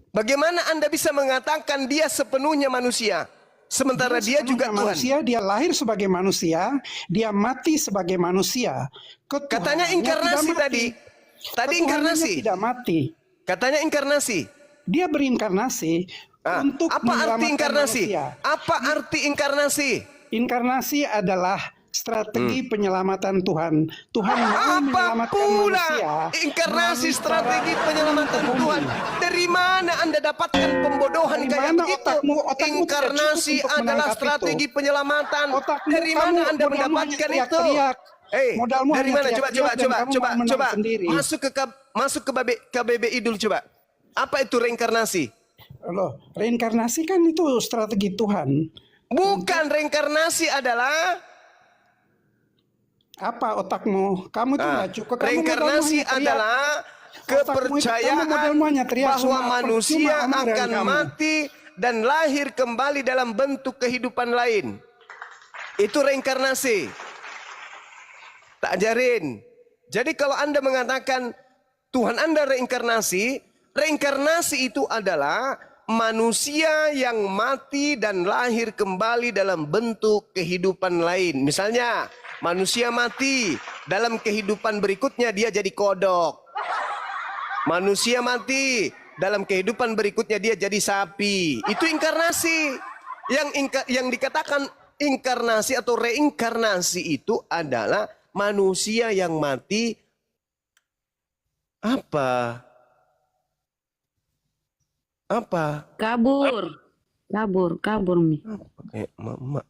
Bagaimana Anda bisa mengatakan dia sepenuhnya manusia? Sementara dia juga Tuhan. Manusia, dia lahir sebagai manusia, dia mati sebagai manusia. Katanya inkarnasi tadi. Tadi inkarnasi. Tidak mati. Katanya inkarnasi. Dia berinkarnasi untuk apa arti menyelamatkan inkarnasi? manusia. Apa arti inkarnasi? Inkarnasi adalah strategi penyelamatan Tuhan. Tuhan mau Apa menyelamatkan pula manusia. inkarnasi strategi penyelamatan Tuhan? Dari mana Anda dapatkan pembodohan Dari kayak mana begitu? otakmu Inkarnasi tidak cukup untuk adalah menangkap strategi penyelamatan. Otakmu, Dari mana kamu Anda modalmu mendapatkan hanya itu? teriak-teriak. Modalmu Dari hanya mana? teriak-teriak dan kamu mau menang Coba. sendiri. Masuk ke KBBI dulu coba. Apa itu reinkarnasi? Loh, reinkarnasi kan itu strategi Tuhan. Bukan, reinkarnasi adalah apa otakmu? Kamu tuh nggak cukup. Kamu reinkarnasi modalmu hanya teriak. adalah kepercayaan kamu modalmu hanya teriak, bahwa cuma manusia percuma omong dari akan kamu. mati dan lahir kembali dalam bentuk kehidupan lain. Itu reinkarnasi. Tak ajarin. Jadi kalau Anda mengatakan Tuhan Anda reinkarnasi, reinkarnasi itu adalah manusia yang mati dan lahir kembali dalam bentuk kehidupan lain. Misalnya, manusia mati, dalam kehidupan berikutnya dia jadi kodok. Manusia mati, dalam kehidupan berikutnya dia jadi sapi. Itu inkarnasi. Yang dikatakan inkarnasi atau reinkarnasi itu adalah manusia yang mati apa? Kabur Mi. Kayak mama.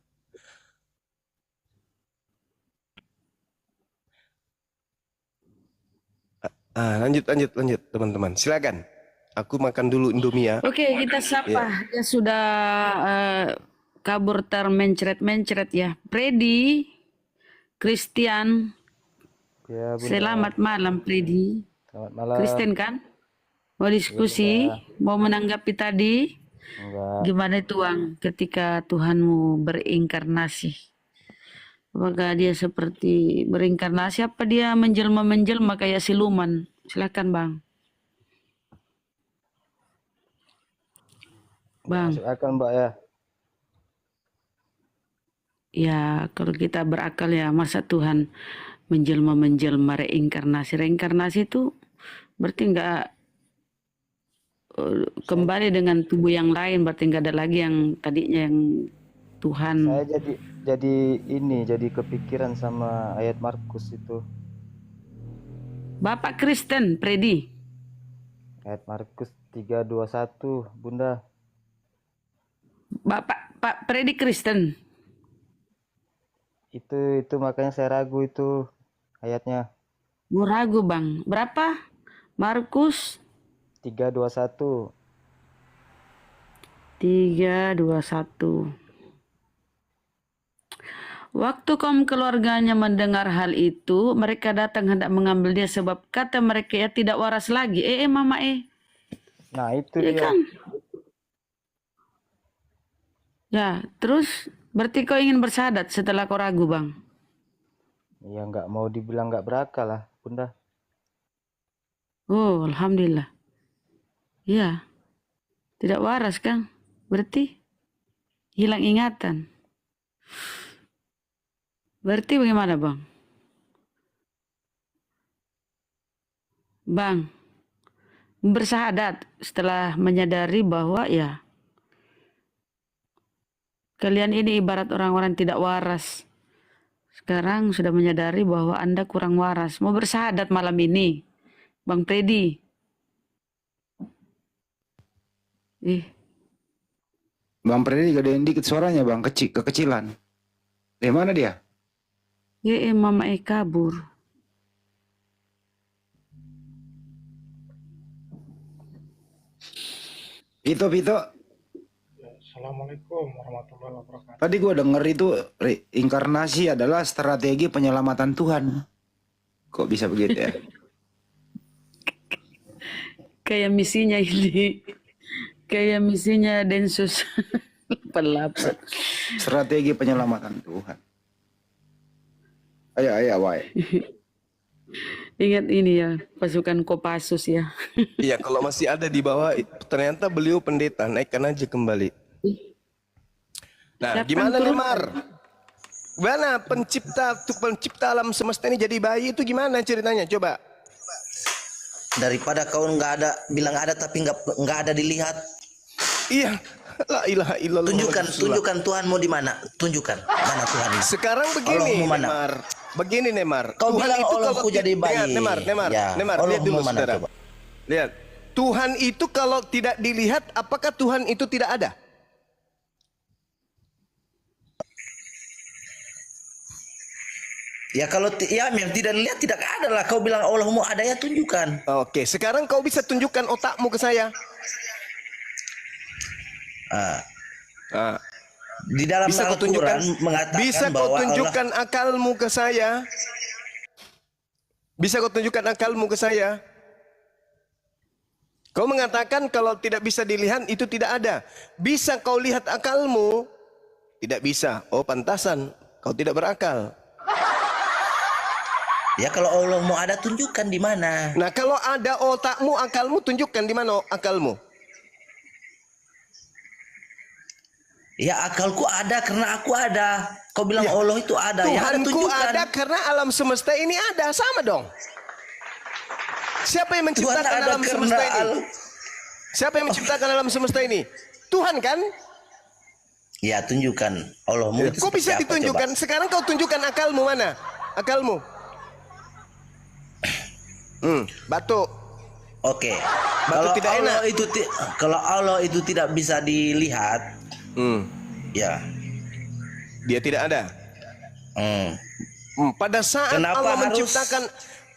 Lanjut teman-teman. Silakan. Aku makan dulu Indomie ya. Oke, kita sapa. Dia sudah kabur termencret-mencret ya. Freddy, Christian. Ya, Selamat malam Freddy. Selamat malam. Kristen kan? Mau diskusi? Mau menanggapi tadi? Enggak. Gimana itu Bang ketika Tuhanmu berinkarnasi? Apakah dia seperti berinkarnasi apa dia menjelma-menjelma kayak siluman? Silakan Bang. Bang. Masuk akal Mbak ya. Ya kalau kita berakal ya masa Tuhan menjelma-menjelma reinkarnasi. Reinkarnasi itu berarti enggak kembali dengan tubuh yang lain, berarti nggak ada lagi yang tadinya yang Tuhan. Saya jadi kepikiran sama ayat Markus itu. Bapak Kristen, Freddy. Ayat Markus 3:21, Bunda. Pak Freddy Kristen. Itu makanya saya ragu itu ayatnya. Mau ragu Bang. Berapa? Markus 3:21. 3:21. Waktu kaum keluarganya mendengar hal itu, mereka datang hendak mengambil dia sebab kata mereka ya tidak waras lagi. Mama Nah, itu ya dia. kan? Ya, terus berarti kau ingin bersyahadat setelah kau ragu, Bang? Ya nggak mau dibilang nggak berakal lah, Bunda. Oh, alhamdulillah. Ya, tidak waras kan? Berarti hilang ingatan. Berarti bagaimana Bang? Bang, bersyahadat setelah menyadari bahwa ya kalian ini ibarat orang-orang tidak waras. Sekarang sudah menyadari bahwa Anda kurang waras. Mau bersyahadat malam ini, Bang Freddy. Bang Freddy gedein dikit suaranya Bang, kekecilan. Di mana dia? Mama kabur. Pito. Assalamualaikum warahmatullahi wabarakatuh. Tadi gua denger itu inkarnasi adalah strategi penyelamatan Tuhan. Kok bisa begitu ya? Kayak misinya ini. Kayak misinya Densus 88. Strategi penyelamatan Tuhan. Ayo, wae. Ingat ini ya, pasukan Kopassus ya. Iya, kalau masih ada di bawah, ternyata beliau pendeta, naikkan aja kembali. Nah, gimana Lemar? Gimana pencipta alam semesta ini jadi bayi itu gimana ceritanya? Coba. Daripada kau bilang ada tapi nggak ada dilihat. Iya. La ilaha illallah. Tunjukkan Tuhanmu di mana? Tunjukkan mana Tuhan ini. Sekarang begini, Nemar. Begini, Nemar. Kau Tuhan bilang itu Allahku jadi bayi. Nemar, lihat dulu saudara. Lihat. Tuhan itu kalau tidak dilihat, apakah Tuhan itu tidak ada? Ya kalau yang tidak dilihat tidak ada lah. Kau bilang Allahmu ada ya tunjukkan. Oke, sekarang kau bisa tunjukkan otakmu ke saya. Di dalam Bisa kau Al-Quran tunjukkan, mengatakan bisa kau bahwa tunjukkan akalmu ke saya? Bisa kau tunjukkan akalmu ke saya? Kau mengatakan kalau tidak bisa dilihat itu tidak ada. Bisa kau lihat akalmu? Tidak bisa. Oh, pantasan kau tidak berakal. Ya kalau Allah mau ada, tunjukkan di mana. Nah, kalau ada otakmu, akalmu, tunjukkan di mana akalmu. Ya akalku ada karena aku ada. Kau bilang Allah itu ada. Ya ada, Tuhanku tunjukkan. ada karena alam semesta ini ada. Sama dong. Siapa yang menciptakan Tuhan ada alam karena semesta ini? Siapa yang menciptakan alam semesta ini? Tuhan kan? Ya tunjukkan Allahmu itu Kok bisa seperti apa, ditunjukkan? coba? Sekarang kau tunjukkan akalmu mana? Akalmu. Batuk. Oke. Batuk tidak enak. Kalau Allah itu tidak bisa dilihat, ya dia tidak ada. Pada saat Kenapa Allah harus- menciptakan,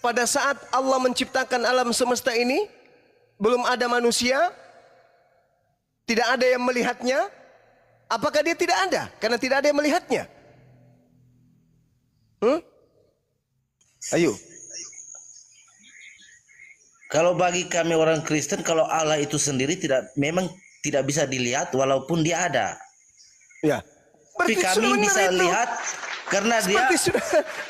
pada saat Allah menciptakan alam semesta ini, belum ada manusia, tidak ada yang melihatnya. Apakah dia tidak ada? Karena tidak ada yang melihatnya. Ayo. Kalau bagi kami orang Kristen, kalau Allah itu sendiri memang tidak bisa dilihat walaupun dia ada. Ya. Tapi kami bisa lihat karena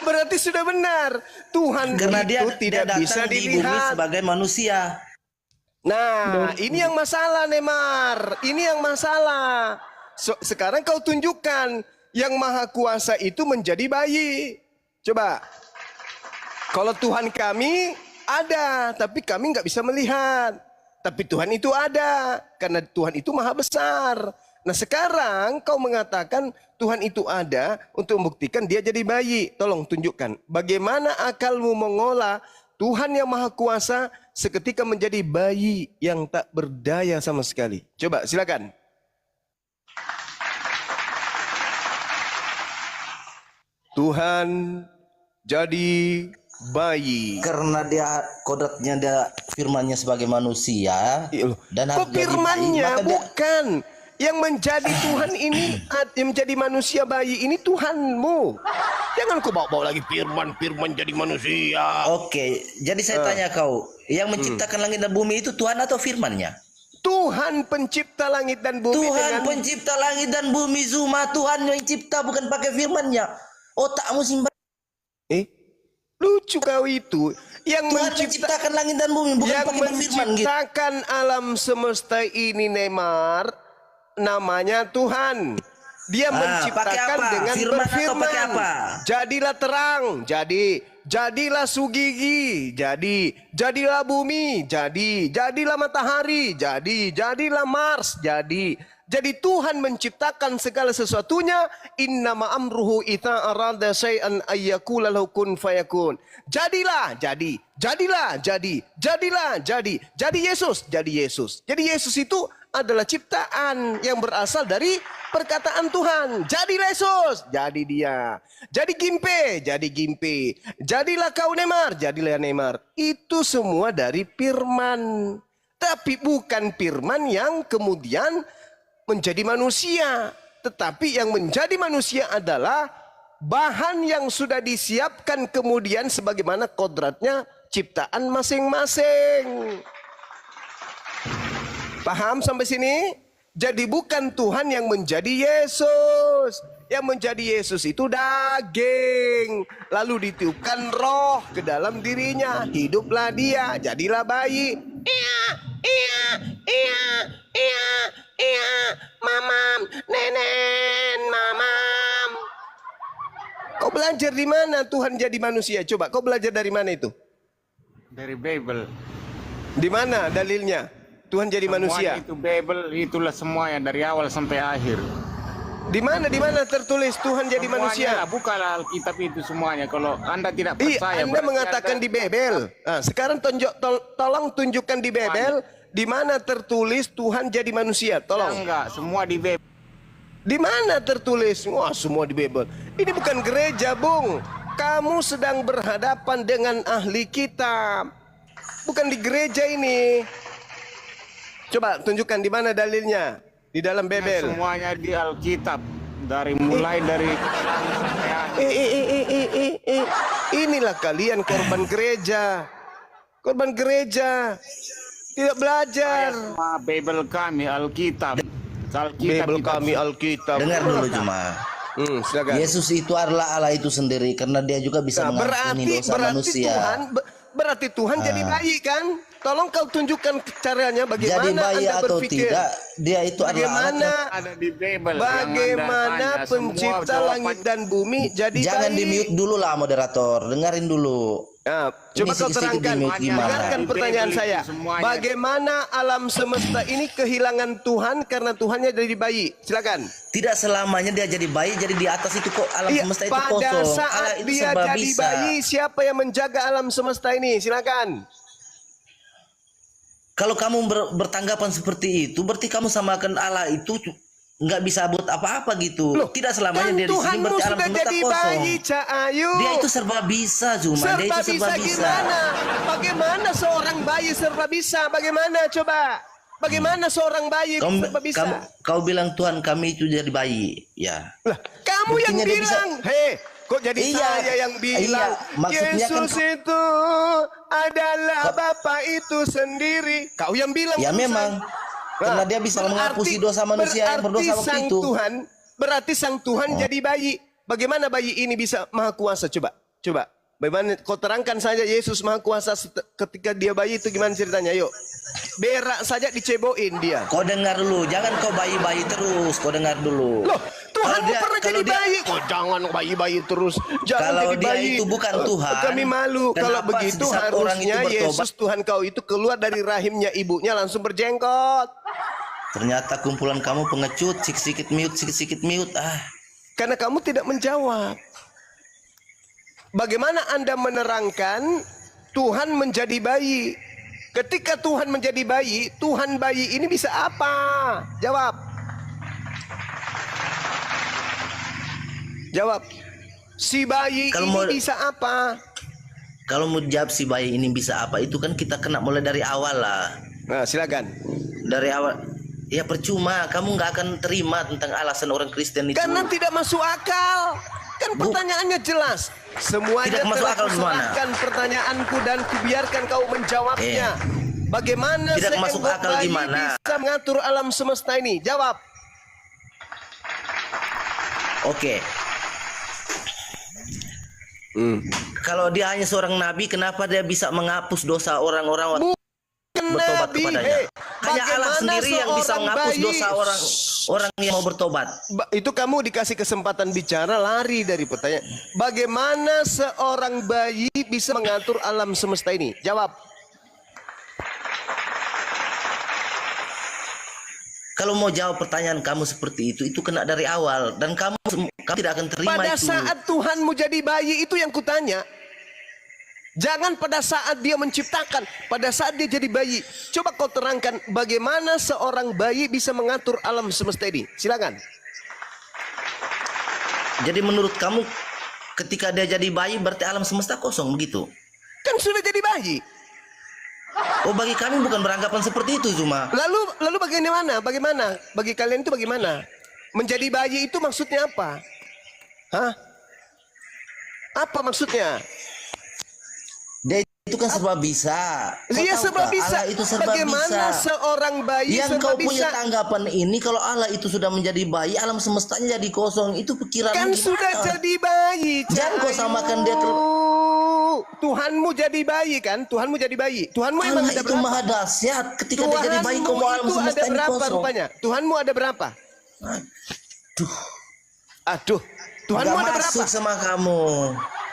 berarti sudah benar. Tuhan karena itu dia tidak datang bisa di bumi dilihat. sebagai manusia. Nah, ini yang masalah, Neymar. Ini yang masalah. Sekarang kau tunjukkan yang maha kuasa itu menjadi bayi. Coba. Kalau Tuhan kami ada, tapi kami nggak bisa melihat. Tapi Tuhan itu ada, karena Tuhan itu maha besar. Nah sekarang kau mengatakan Tuhan itu ada untuk membuktikan dia jadi bayi. Tolong tunjukkan bagaimana akalmu mengolah Tuhan yang maha kuasa seketika menjadi bayi yang tak berdaya sama sekali. Coba silakan. Tuhan jadi bayi Karena dia kodratnya, dia firmannya sebagai manusia dan kok harus jadi bayi, firmannya maka dia- bukan yang menjadi Tuhan ini, yang menjadi manusia bayi ini Tuhanmu. Jangan kau bawa-bawa lagi firman jadi manusia. Oke, jadi saya tanya kau, yang menciptakan langit dan bumi itu Tuhan atau firmannya? Tuhan pencipta langit dan bumi. Tuhan pencipta langit dan bumi, Zuma. Tuhan yang cipta, bukan pakai firmannya. Otakmu simpan. Lucu kau itu. Yang Tuhan menciptakan langit dan bumi, bukan yang pakai firman gitu. menciptakan alam semesta ini, Neymar, namanya Tuhan. Dia pakai menciptakan apa? dengan Firman atau berfirman. pakai apa? Jadilah terang, jadilah sugigi, jadilah bumi, jadilah matahari, jadilah Mars, Jadi Tuhan menciptakan segala sesuatunya. Innama amruhu idza arada syai'an ayyakula lahu kun fayakun. Jadilah, jadi. Jadi Yesus. Jadi Yesus itu adalah ciptaan yang berasal dari perkataan Tuhan. Jadilah Yesus, jadi dia. Jadi Gimpe. Jadilah kau Neymar, jadilah Neymar. Itu semua dari firman. Tapi bukan firman yang kemudian menjadi manusia. Tetapi yang menjadi manusia adalah bahan yang sudah disiapkan kemudian sebagaimana kodratnya ciptaan masing-masing. Paham sampai sini? Jadi bukan Tuhan yang menjadi Yesus. Yang menjadi Yesus itu daging. Lalu ditiupkan roh ke dalam dirinya. Hiduplah dia, jadilah bayi. Iya, mamam, nenen, mamam. Kau belajar di mana Tuhan jadi manusia? Coba, kau belajar dari mana itu? Dari Bible. Di mana dalilnya? Tuhan jadi manusia. Itu Bible, itulah semuanya dari awal sampai akhir. Di mana tertulis Tuhan jadi manusia? Bukalah Alkitab itu semuanya. Kalau Anda tidak percaya, Anda mengatakan di Bible. Nah, sekarang tolong tunjukkan di Bible di mana tertulis Tuhan jadi manusia. Tolong. Enggak, semua di Bible. Di mana tertulis? Wah, semua di Bible. Ini bukan gereja, Bung. Kamu sedang berhadapan dengan ahli kitab. Bukan di gereja ini. Coba tunjukkan di mana dalilnya. Di dalam Bebel. Semuanya di Alkitab. Mulai dari sampai akhir. Inilah kalian korban gereja. Korban gereja. Tidak belajar. Semua Bible kami Alkitab. Bible kami Alkitab. Dengar dulu cuma. Silakan. Yesus itu adalah Allah itu sendiri karena dia juga bisa mengampuni dosa manusia. Berarti Tuhan jadi bayi kan? Tolong kau tunjukkan caranya bagaimana jadi bayi Anda atau berpikir. tidak, dia itu Bagaimana ada di Bible. Bagaimana pencipta langit dan bumi jadi Jangan bayi? di-mute dulu lah moderator, dengerin dulu. Nah, coba kau terangkan, dengarkan pertanyaan saya. Bagaimana alam semesta ini kehilangan Tuhan karena Tuhannya jadi bayi? Silakan. Tidak selamanya dia jadi bayi, jadi di atas itu kok alam semesta itu kosong. Pada saat Allah itu dia serba jadi bisa. bayi, siapa yang menjaga alam semesta ini? Silakan. Kalau kamu bertanggapan seperti itu, berarti kamu samakan Allah itu nggak bisa buat apa-apa gitu. Loh, tidak selamanya kan dia di sini, Tuhanmu berarti alam sudah semesta jadi kosong. bayi, Cak Ayu. Dia itu serba bisa, cuma dia itu serba bisa. Gimana? Bagaimana seorang bayi serba bisa? Bagaimana coba? Bagaimana seorang bayi serba bisa? Kau bilang Tuhan kami itu jadi bayi, ya. Lah, kamu yang Buktinya dia bilang. Hei, kok jadi Iya, saya yang bilang? iya, maksudnya Yesus kan- itu adalah Bapa itu sendiri. Kau yang bilang. Ya memang. Karena dia bisa menghapus dosa manusia yang berdosa waktu itu. Berarti sang Tuhan jadi bayi. Bagaimana bayi ini bisa maha kuasa? Coba. Bagaimana kau terangkan saja Yesus maha kuasa ketika dia bayi itu gimana ceritanya? Yuk. Berak saja diceboin dia. Kau dengar dulu, jangan kau bayi-bayi terus. Kau dengar dulu. Loh, Tuhanmu pernah jadi bayi. Oh, jangan bayi-bayi terus. Jangan kalau jadi dia bayi. itu bukan Tuhan, Kami malu. Kalau kenapa begitu di saat orang harusnya itu bertobat? Yesus Tuhan kau itu keluar dari rahimnya ibunya langsung berjenggot. Ternyata kumpulan kamu pengecut, sikit-sikit mute. Karena kamu tidak menjawab. Bagaimana Anda menerangkan Tuhan menjadi bayi? Ketika Tuhan menjadi bayi, Tuhan bayi ini bisa apa? Jawab. Jawab. Si bayi ini bisa apa? Kalau mau jawab si bayi ini bisa apa, itu kan kita kena mulai dari awal lah. Nah, silakan. Dari awal. Ya percuma, kamu nggak akan terima tentang alasan orang Kristen itu. Karena tidak masuk akal. Kan pertanyaannya jelas. Semuanya Tidak masuk telah akal gimana? kuserahkan pertanyaanku dan kubiarkan kau menjawabnya. Bagaimana Tidak masuk seekor akal bayi gimana? bisa mengatur alam semesta ini? Jawab. Oke. Kalau dia hanya seorang nabi, kenapa dia bisa menghapus dosa orang-orang bertobat kepadanya? Hanya Allah sendiri yang bisa menghapus dosa orang yang mau bertobat. Itu kamu dikasih kesempatan bicara, lari dari pertanyaan. Bagaimana seorang bayi bisa mengatur alam semesta ini? Jawab. Kalau mau jawab pertanyaan kamu seperti itu kena dari awal dan kamu tidak akan terima Pada itu. saat Tuhanmu jadi bayi itu yang kutanya. Jangan pada saat dia menciptakan, pada saat dia jadi bayi. Coba kau terangkan bagaimana seorang bayi bisa mengatur alam semesta ini. Silakan. Jadi menurut kamu ketika dia jadi bayi berarti alam semesta kosong begitu? Kan sudah jadi bayi. Oh, bagi kami bukan beranggapan seperti itu cuma. Lalu bagaimana? Bagaimana? Bagi kalian itu bagaimana? Menjadi bayi itu maksudnya apa? Hah? Apa maksudnya? Dia itu kan serba bisa. Dia serba bisa. Allah itu serba Bagaimana bisa. seorang bayi yang serba kau punya bisa? tanggapan ini kalau Allah itu sudah menjadi bayi, alam semestanya jadi kosong, itu pikiran Kan sudah jadi bayi. Jangan kau samakan dia Tuhanmu jadi bayi kan? Tuhanmu jadi bayi. Tuhanmu emang Allah ada itu berapa? maha dahsyat. Ketika dia jadi bayi, kau mau alam Tuhanmu itu semesta ada ini berapa kosong. rupanya? Tuhanmu ada berapa? Aduh. Tuhanmu Nggak ada berapa? masuk sama kamu.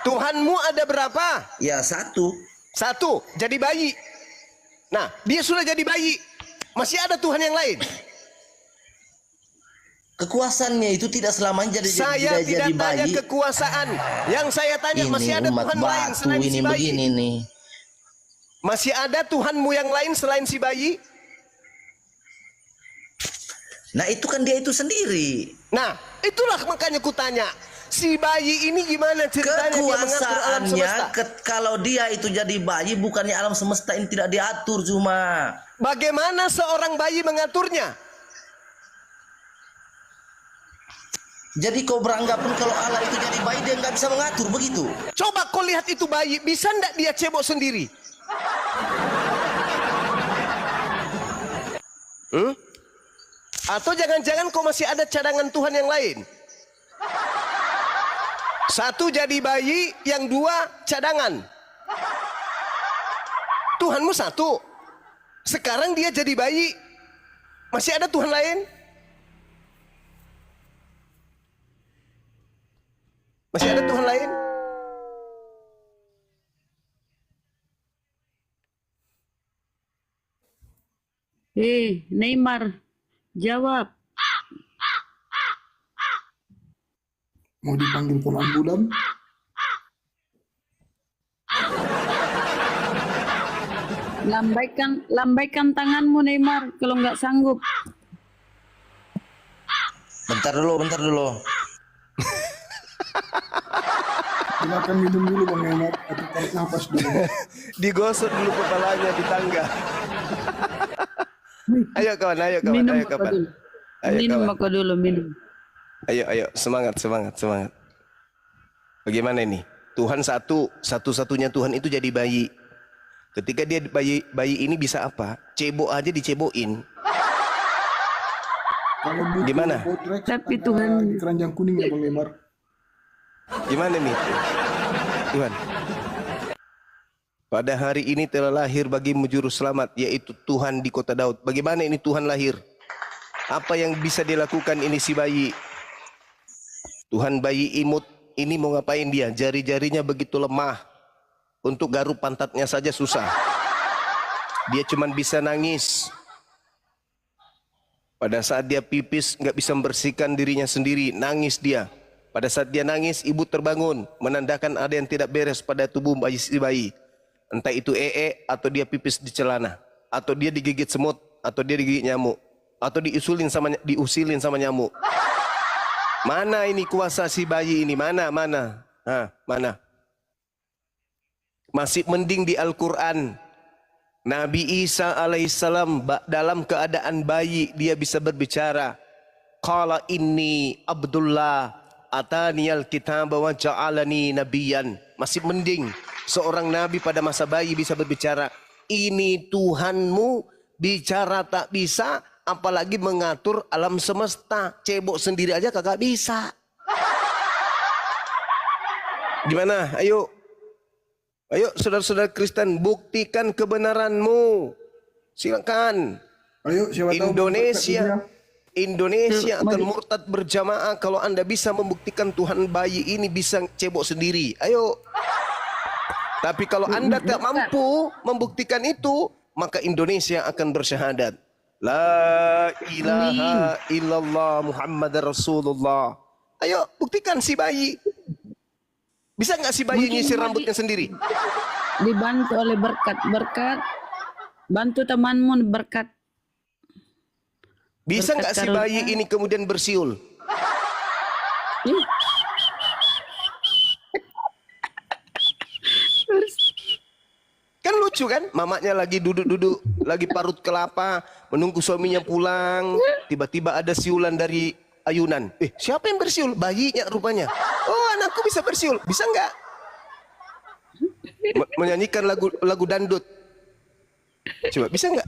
Tuhanmu ada berapa? Ya satu. Satu, jadi bayi. Nah, dia sudah jadi bayi. Masih ada Tuhan yang lain. Kekuasaannya itu tidak selamanya Saya tidak jadi tanya bayi. kekuasaan. Yang saya tanya Ini masih ada umat Tuhan lain batu selain ini si bayi. begini nih. Masih ada Tuhanmu yang lain selain si bayi? Nah itu kan dia itu sendiri. Nah, itulah makanya kutanya. Si bayi ini gimana ceritanya dia mengatur alam semesta? Kalau dia itu jadi bayi, bukannya alam semesta ini tidak diatur cuma. Bagaimana seorang bayi mengaturnya? Jadi kau beranggapan kalau Allah itu jadi bayi dia nggak bisa mengatur begitu? Coba kau lihat itu bayi, bisa ndak dia cebok sendiri? Atau jangan-jangan kau masih ada cadangan Tuhan yang lain? Satu jadi bayi, yang dua cadangan. Tuhanmu satu. Sekarang dia jadi bayi, masih ada Tuhan lain? Masih ada Tuhan lain? Neymar, jawab. Mau dipanggil pun ambulan? Lambaikan tanganmu Neymar kalau nggak sanggup. Bentar dulu. Silakan minum dulu Bang Neymar, atau tarik nafas dulu. Digosok dulu kepalanya di tangga. Ayo kawan. Minum aku dulu, minum. Ayo, semangat. Bagaimana ini? Tuhan satu-satunya Tuhan itu jadi bayi. Ketika dia bayi ini bisa apa? Cebok aja dicebokin. Gimana? Tapi Tuhan Keranjang kuning ya Bang Neymar. Gimana nih? Tuhan. Pada hari ini telah lahir bagimu juru selamat, yaitu Tuhan di kota Daud. Bagaimana ini Tuhan lahir? Apa yang bisa dilakukan ini si bayi? Tuhan bayi imut ini mau ngapain dia? Jari-jarinya begitu lemah. Untuk garuk pantatnya saja susah. Dia cuma bisa nangis. Pada saat dia pipis nggak bisa membersihkan dirinya sendiri, nangis dia. Pada saat dia nangis, ibu terbangun, menandakan ada yang tidak beres pada tubuh si bayi. Entah itu atau dia pipis di celana, atau dia digigit semut, atau dia digigit nyamuk, atau diusilin sama nyamuk. Mana ini kuasa si bayi ini? Mana? Mana? Masih mending di Al-Quran. Nabi Isa alaihissalam dalam keadaan bayi dia bisa berbicara. Qala inni Abdullah ataniyal kitab wa ja'alani nabiyan. Masih mending seorang nabi pada masa bayi bisa berbicara. Ini Tuhanmu, bicara tak bisa, apalagi mengatur alam semesta. Cebok sendiri aja kagak bisa. Gimana? Ayo saudara-saudara Kristen, buktikan kebenaranmu. Silakan. Ayo, siapa tahu Indonesia akan murtad berjamaah kalau Anda bisa membuktikan Tuhan bayi ini bisa cebok sendiri. Ayo. Tapi kalau Anda tak mampu membuktikan itu, maka Indonesia akan bersyahadat. La ilaha illallah Muhammad Rasulullah. Ayo buktikan si bayi. Bisa nggak si bayi nyisir rambutnya sendiri? Dibantu oleh berkat. Bantu temanmu berkat. Bisa nggak si bayi ini kemudian bersiul? Kan lucu kan? Mamanya lagi duduk-duduk, lagi parut kelapa, menunggu suaminya pulang. Tiba-tiba ada siulan dari ayunan. Siapa yang bersiul? Bayinya rupanya. Oh, anakku bisa bersiul. Bisa nggak? Menyanyikan lagu dangdut. Coba bisa nggak?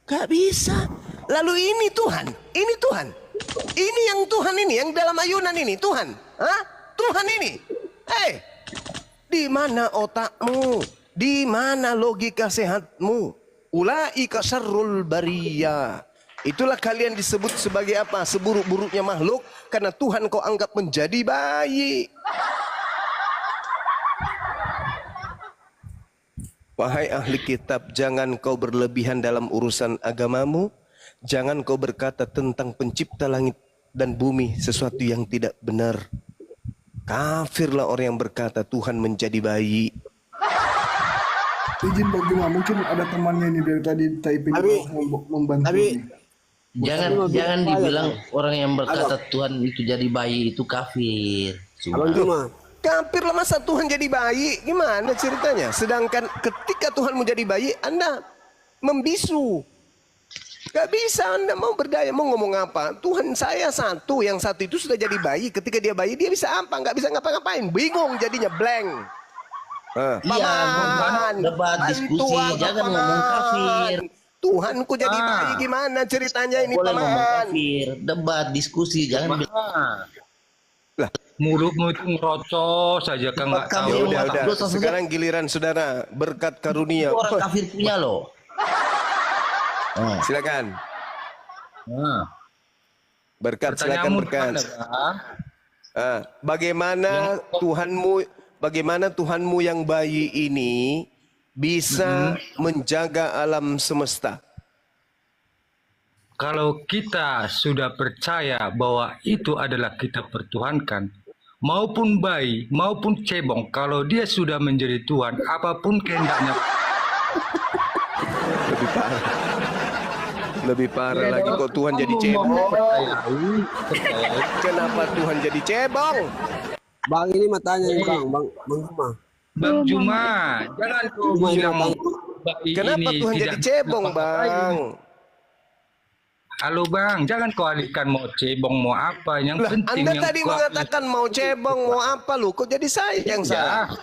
Nggak bisa. Lalu ini Tuhan. Ini yang Tuhan ini, yang dalam ayunan ini Tuhan. Hah? Tuhan ini. Di mana otakmu? Di mana logika sehatmu? Ulaika syarrul bariyah. Itulah kalian disebut sebagai apa? Seburuk-buruknya makhluk karena Tuhan kau anggap menjadi bayi. Wahai ahli kitab, jangan kau berlebihan dalam urusan agamamu. Jangan kau berkata tentang pencipta langit dan bumi sesuatu yang tidak benar. Kafirlah orang yang berkata Tuhan menjadi bayi. Izin Bang Juma, mungkin ada temannya ini dari tadi typing membantu. Jangan dibilang orang yang berkata Tuhan itu jadi bayi itu kafir. Kafir lah, masa Tuhan jadi bayi? Gimana ceritanya? Sedangkan ketika Tuhan menjadi bayi, Anda membisu. Gak bisa Anda mau berdaya, mau ngomong apa? Tuhan saya satu, yang satu itu sudah jadi bayi. Ketika dia bayi, dia bisa apa? Nggak bisa ngapa-ngapain. Bingung jadinya, blank. Iya, debat diskusi, jangan ngomong kafir. Tuhanku jadi bayi gimana ceritanya ini, Boleh ngomong Paman? kafir, debat diskusi, jangan bilang. Lah, mulutmu itu ngerocos saja kan nggak tahu. Ya udah. Sekarang giliran saudara, berkat karunia. Orang kafir punya loh. Silakan. Berkat, silakan berkat. Bagaimana Tuhanmu yang bayi ini bisa menjaga alam semesta? Kalau kita sudah percaya bahwa itu adalah kita pertuhankan, maupun bayi, maupun cebong, kalau dia sudah menjadi Tuhan, apapun kehendaknya. Lebih parah lagi kok Tuhan jadi cebong. Kenapa Tuhan jadi cebong? Bang, ini matanya nih Bang Juma. Bang Juma, jangan kau bilang kenapa Tuhan jadi cebong, Bang? Halo Bang, jangan kau alihkan mau cebong mau apa, yang penting Anda yang tadi mengatakan mau cebong mau apa lu, kok jadi saya yang salah?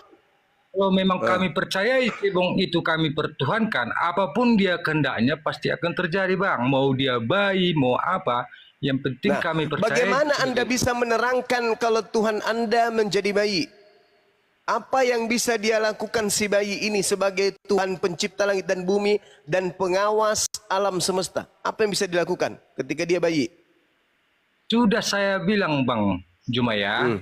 Kalau memang kami percayai cebong itu kami pertuhankan, apapun dia kehendaknya pasti akan terjadi Bang. Mau dia bayi, mau apa, yang penting kami percaya. Bagaimana Anda bisa menerangkan kalau Tuhan Anda menjadi bayi? Apa yang bisa dia lakukan si bayi ini sebagai Tuhan pencipta langit dan bumi dan pengawas alam semesta? Apa yang bisa dilakukan ketika dia bayi? Sudah saya bilang Bang Juma ya.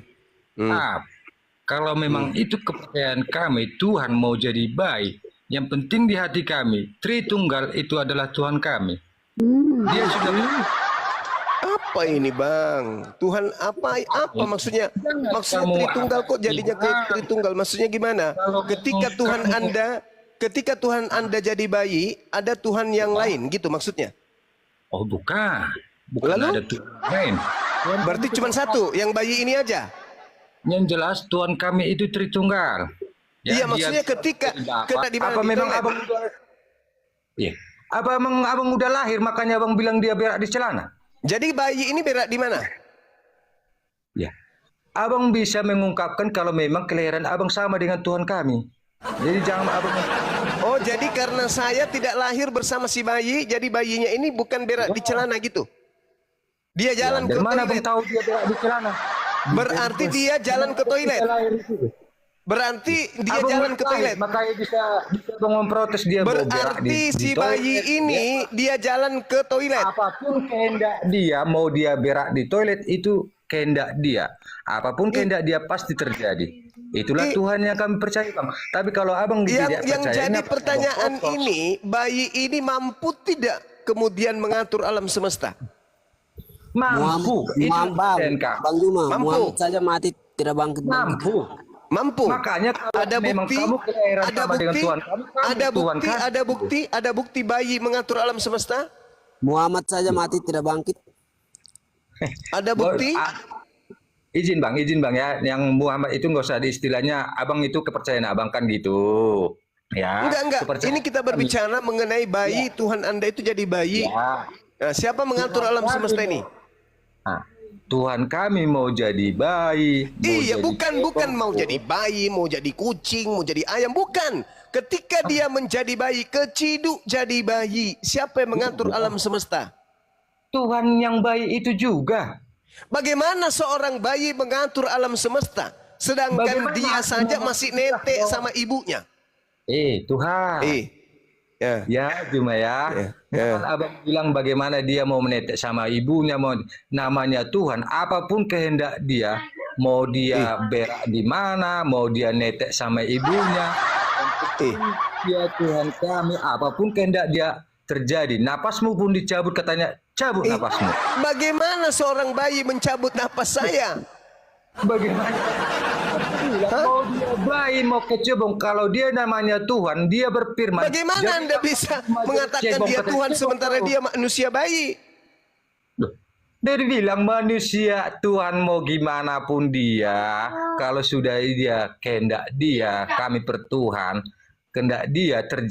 Kalau memang itu kepercayaan kami, Tuhan mau jadi bayi, yang penting di hati kami, Tritunggal itu adalah Tuhan kami. Dia sudah. Apa ini Bang? Tuhan apa maksudnya? Maksudnya Tritunggal kok jadinya ke Tritunggal? Maksudnya gimana? Ketika Tuhan Anda jadi bayi, ada Tuhan yang lain gitu maksudnya? Oh bukan. Lalu? Ada Tuhan lain. Berarti cuma satu, yang bayi ini aja? Yang jelas Tuhan kami itu Tritunggal. Iya, maksudnya ketika di mana? Apa memang abang udah? Iya. Apa memang abang udah lahir makanya abang bilang dia berak di celana? Jadi bayi ini berak di mana? Ya. Abang bisa mengungkapkan kalau memang kelahiran abang sama dengan Tuhan kami. Jadi jangan abang. Oh, jadi karena saya tidak lahir bersama si bayi, jadi bayinya ini bukan berak di celana gitu? Dia jalan ke toilet. Dari mana abang tahu dia berak di celana? Berarti dia jalan ke toilet. Berarti dia jalan ke toilet. Makanya bisa memprotes dia. Berarti si bayi ini dia jalan ke toilet. Apapun kehendak dia, mau dia berak di toilet itu kehendak dia. Apapun kehendak dia pasti terjadi. Itulah Tuhan yang kami percaya, Bang. Tapi kalau abang tidak percaya, yang jadi pertanyaan ini, bayi ini mampu tidak kemudian mengatur alam semesta? Mampu. Bang Juma, Muhammad saja mati tidak bangkit. Mampu. Makanya ada bukti bayi mengatur alam semesta. Muhammad saja mati tidak bangkit. Ada bukti? Izin bang ya, yang Muhammad itu nggak usah diistilahnya abang itu kepercayaan abang kan gitu. Ya. Enggak. Ini kita berbicara mengenai bayi. Tuhan Anda itu jadi bayi. Ya. Nah, siapa mengatur alam semesta ini? Nah, Tuhan kami mau jadi bayi. Iya, bukan mau jadi bayi, mau jadi kucing, mau jadi ayam, bukan. Ketika dia menjadi bayi, keciduk jadi bayi. Siapa yang mengatur alam semesta? Tuhan yang bayi itu juga. Bagaimana seorang bayi mengatur alam semesta, sedangkan dia saja masih netek sama ibunya? Tuhan. Ya, cuma ya. Abang bilang bagaimana dia mau menetek sama ibunya, mau namanya Tuhan, apapun kehendak dia, mau dia berak di mana, mau dia netek sama ibunya, dia Tuhan kami, apapun kehendak dia terjadi. Napasmu pun dicabut, katanya cabut napasmu. Bagaimana seorang bayi mencabut napas saya? Bagaimana? Mau dia bayi mau kecebong, kalau dia namanya Tuhan, dia berfirman. Bagaimana Anda bisa mengatakan dia Tuhan sementara dia manusia bayi? Dia bilang manusia Tuhan mau gimana pun dia, kalau sudah dia kehendak dia, kami pertuhan, kehendak dia terjadi.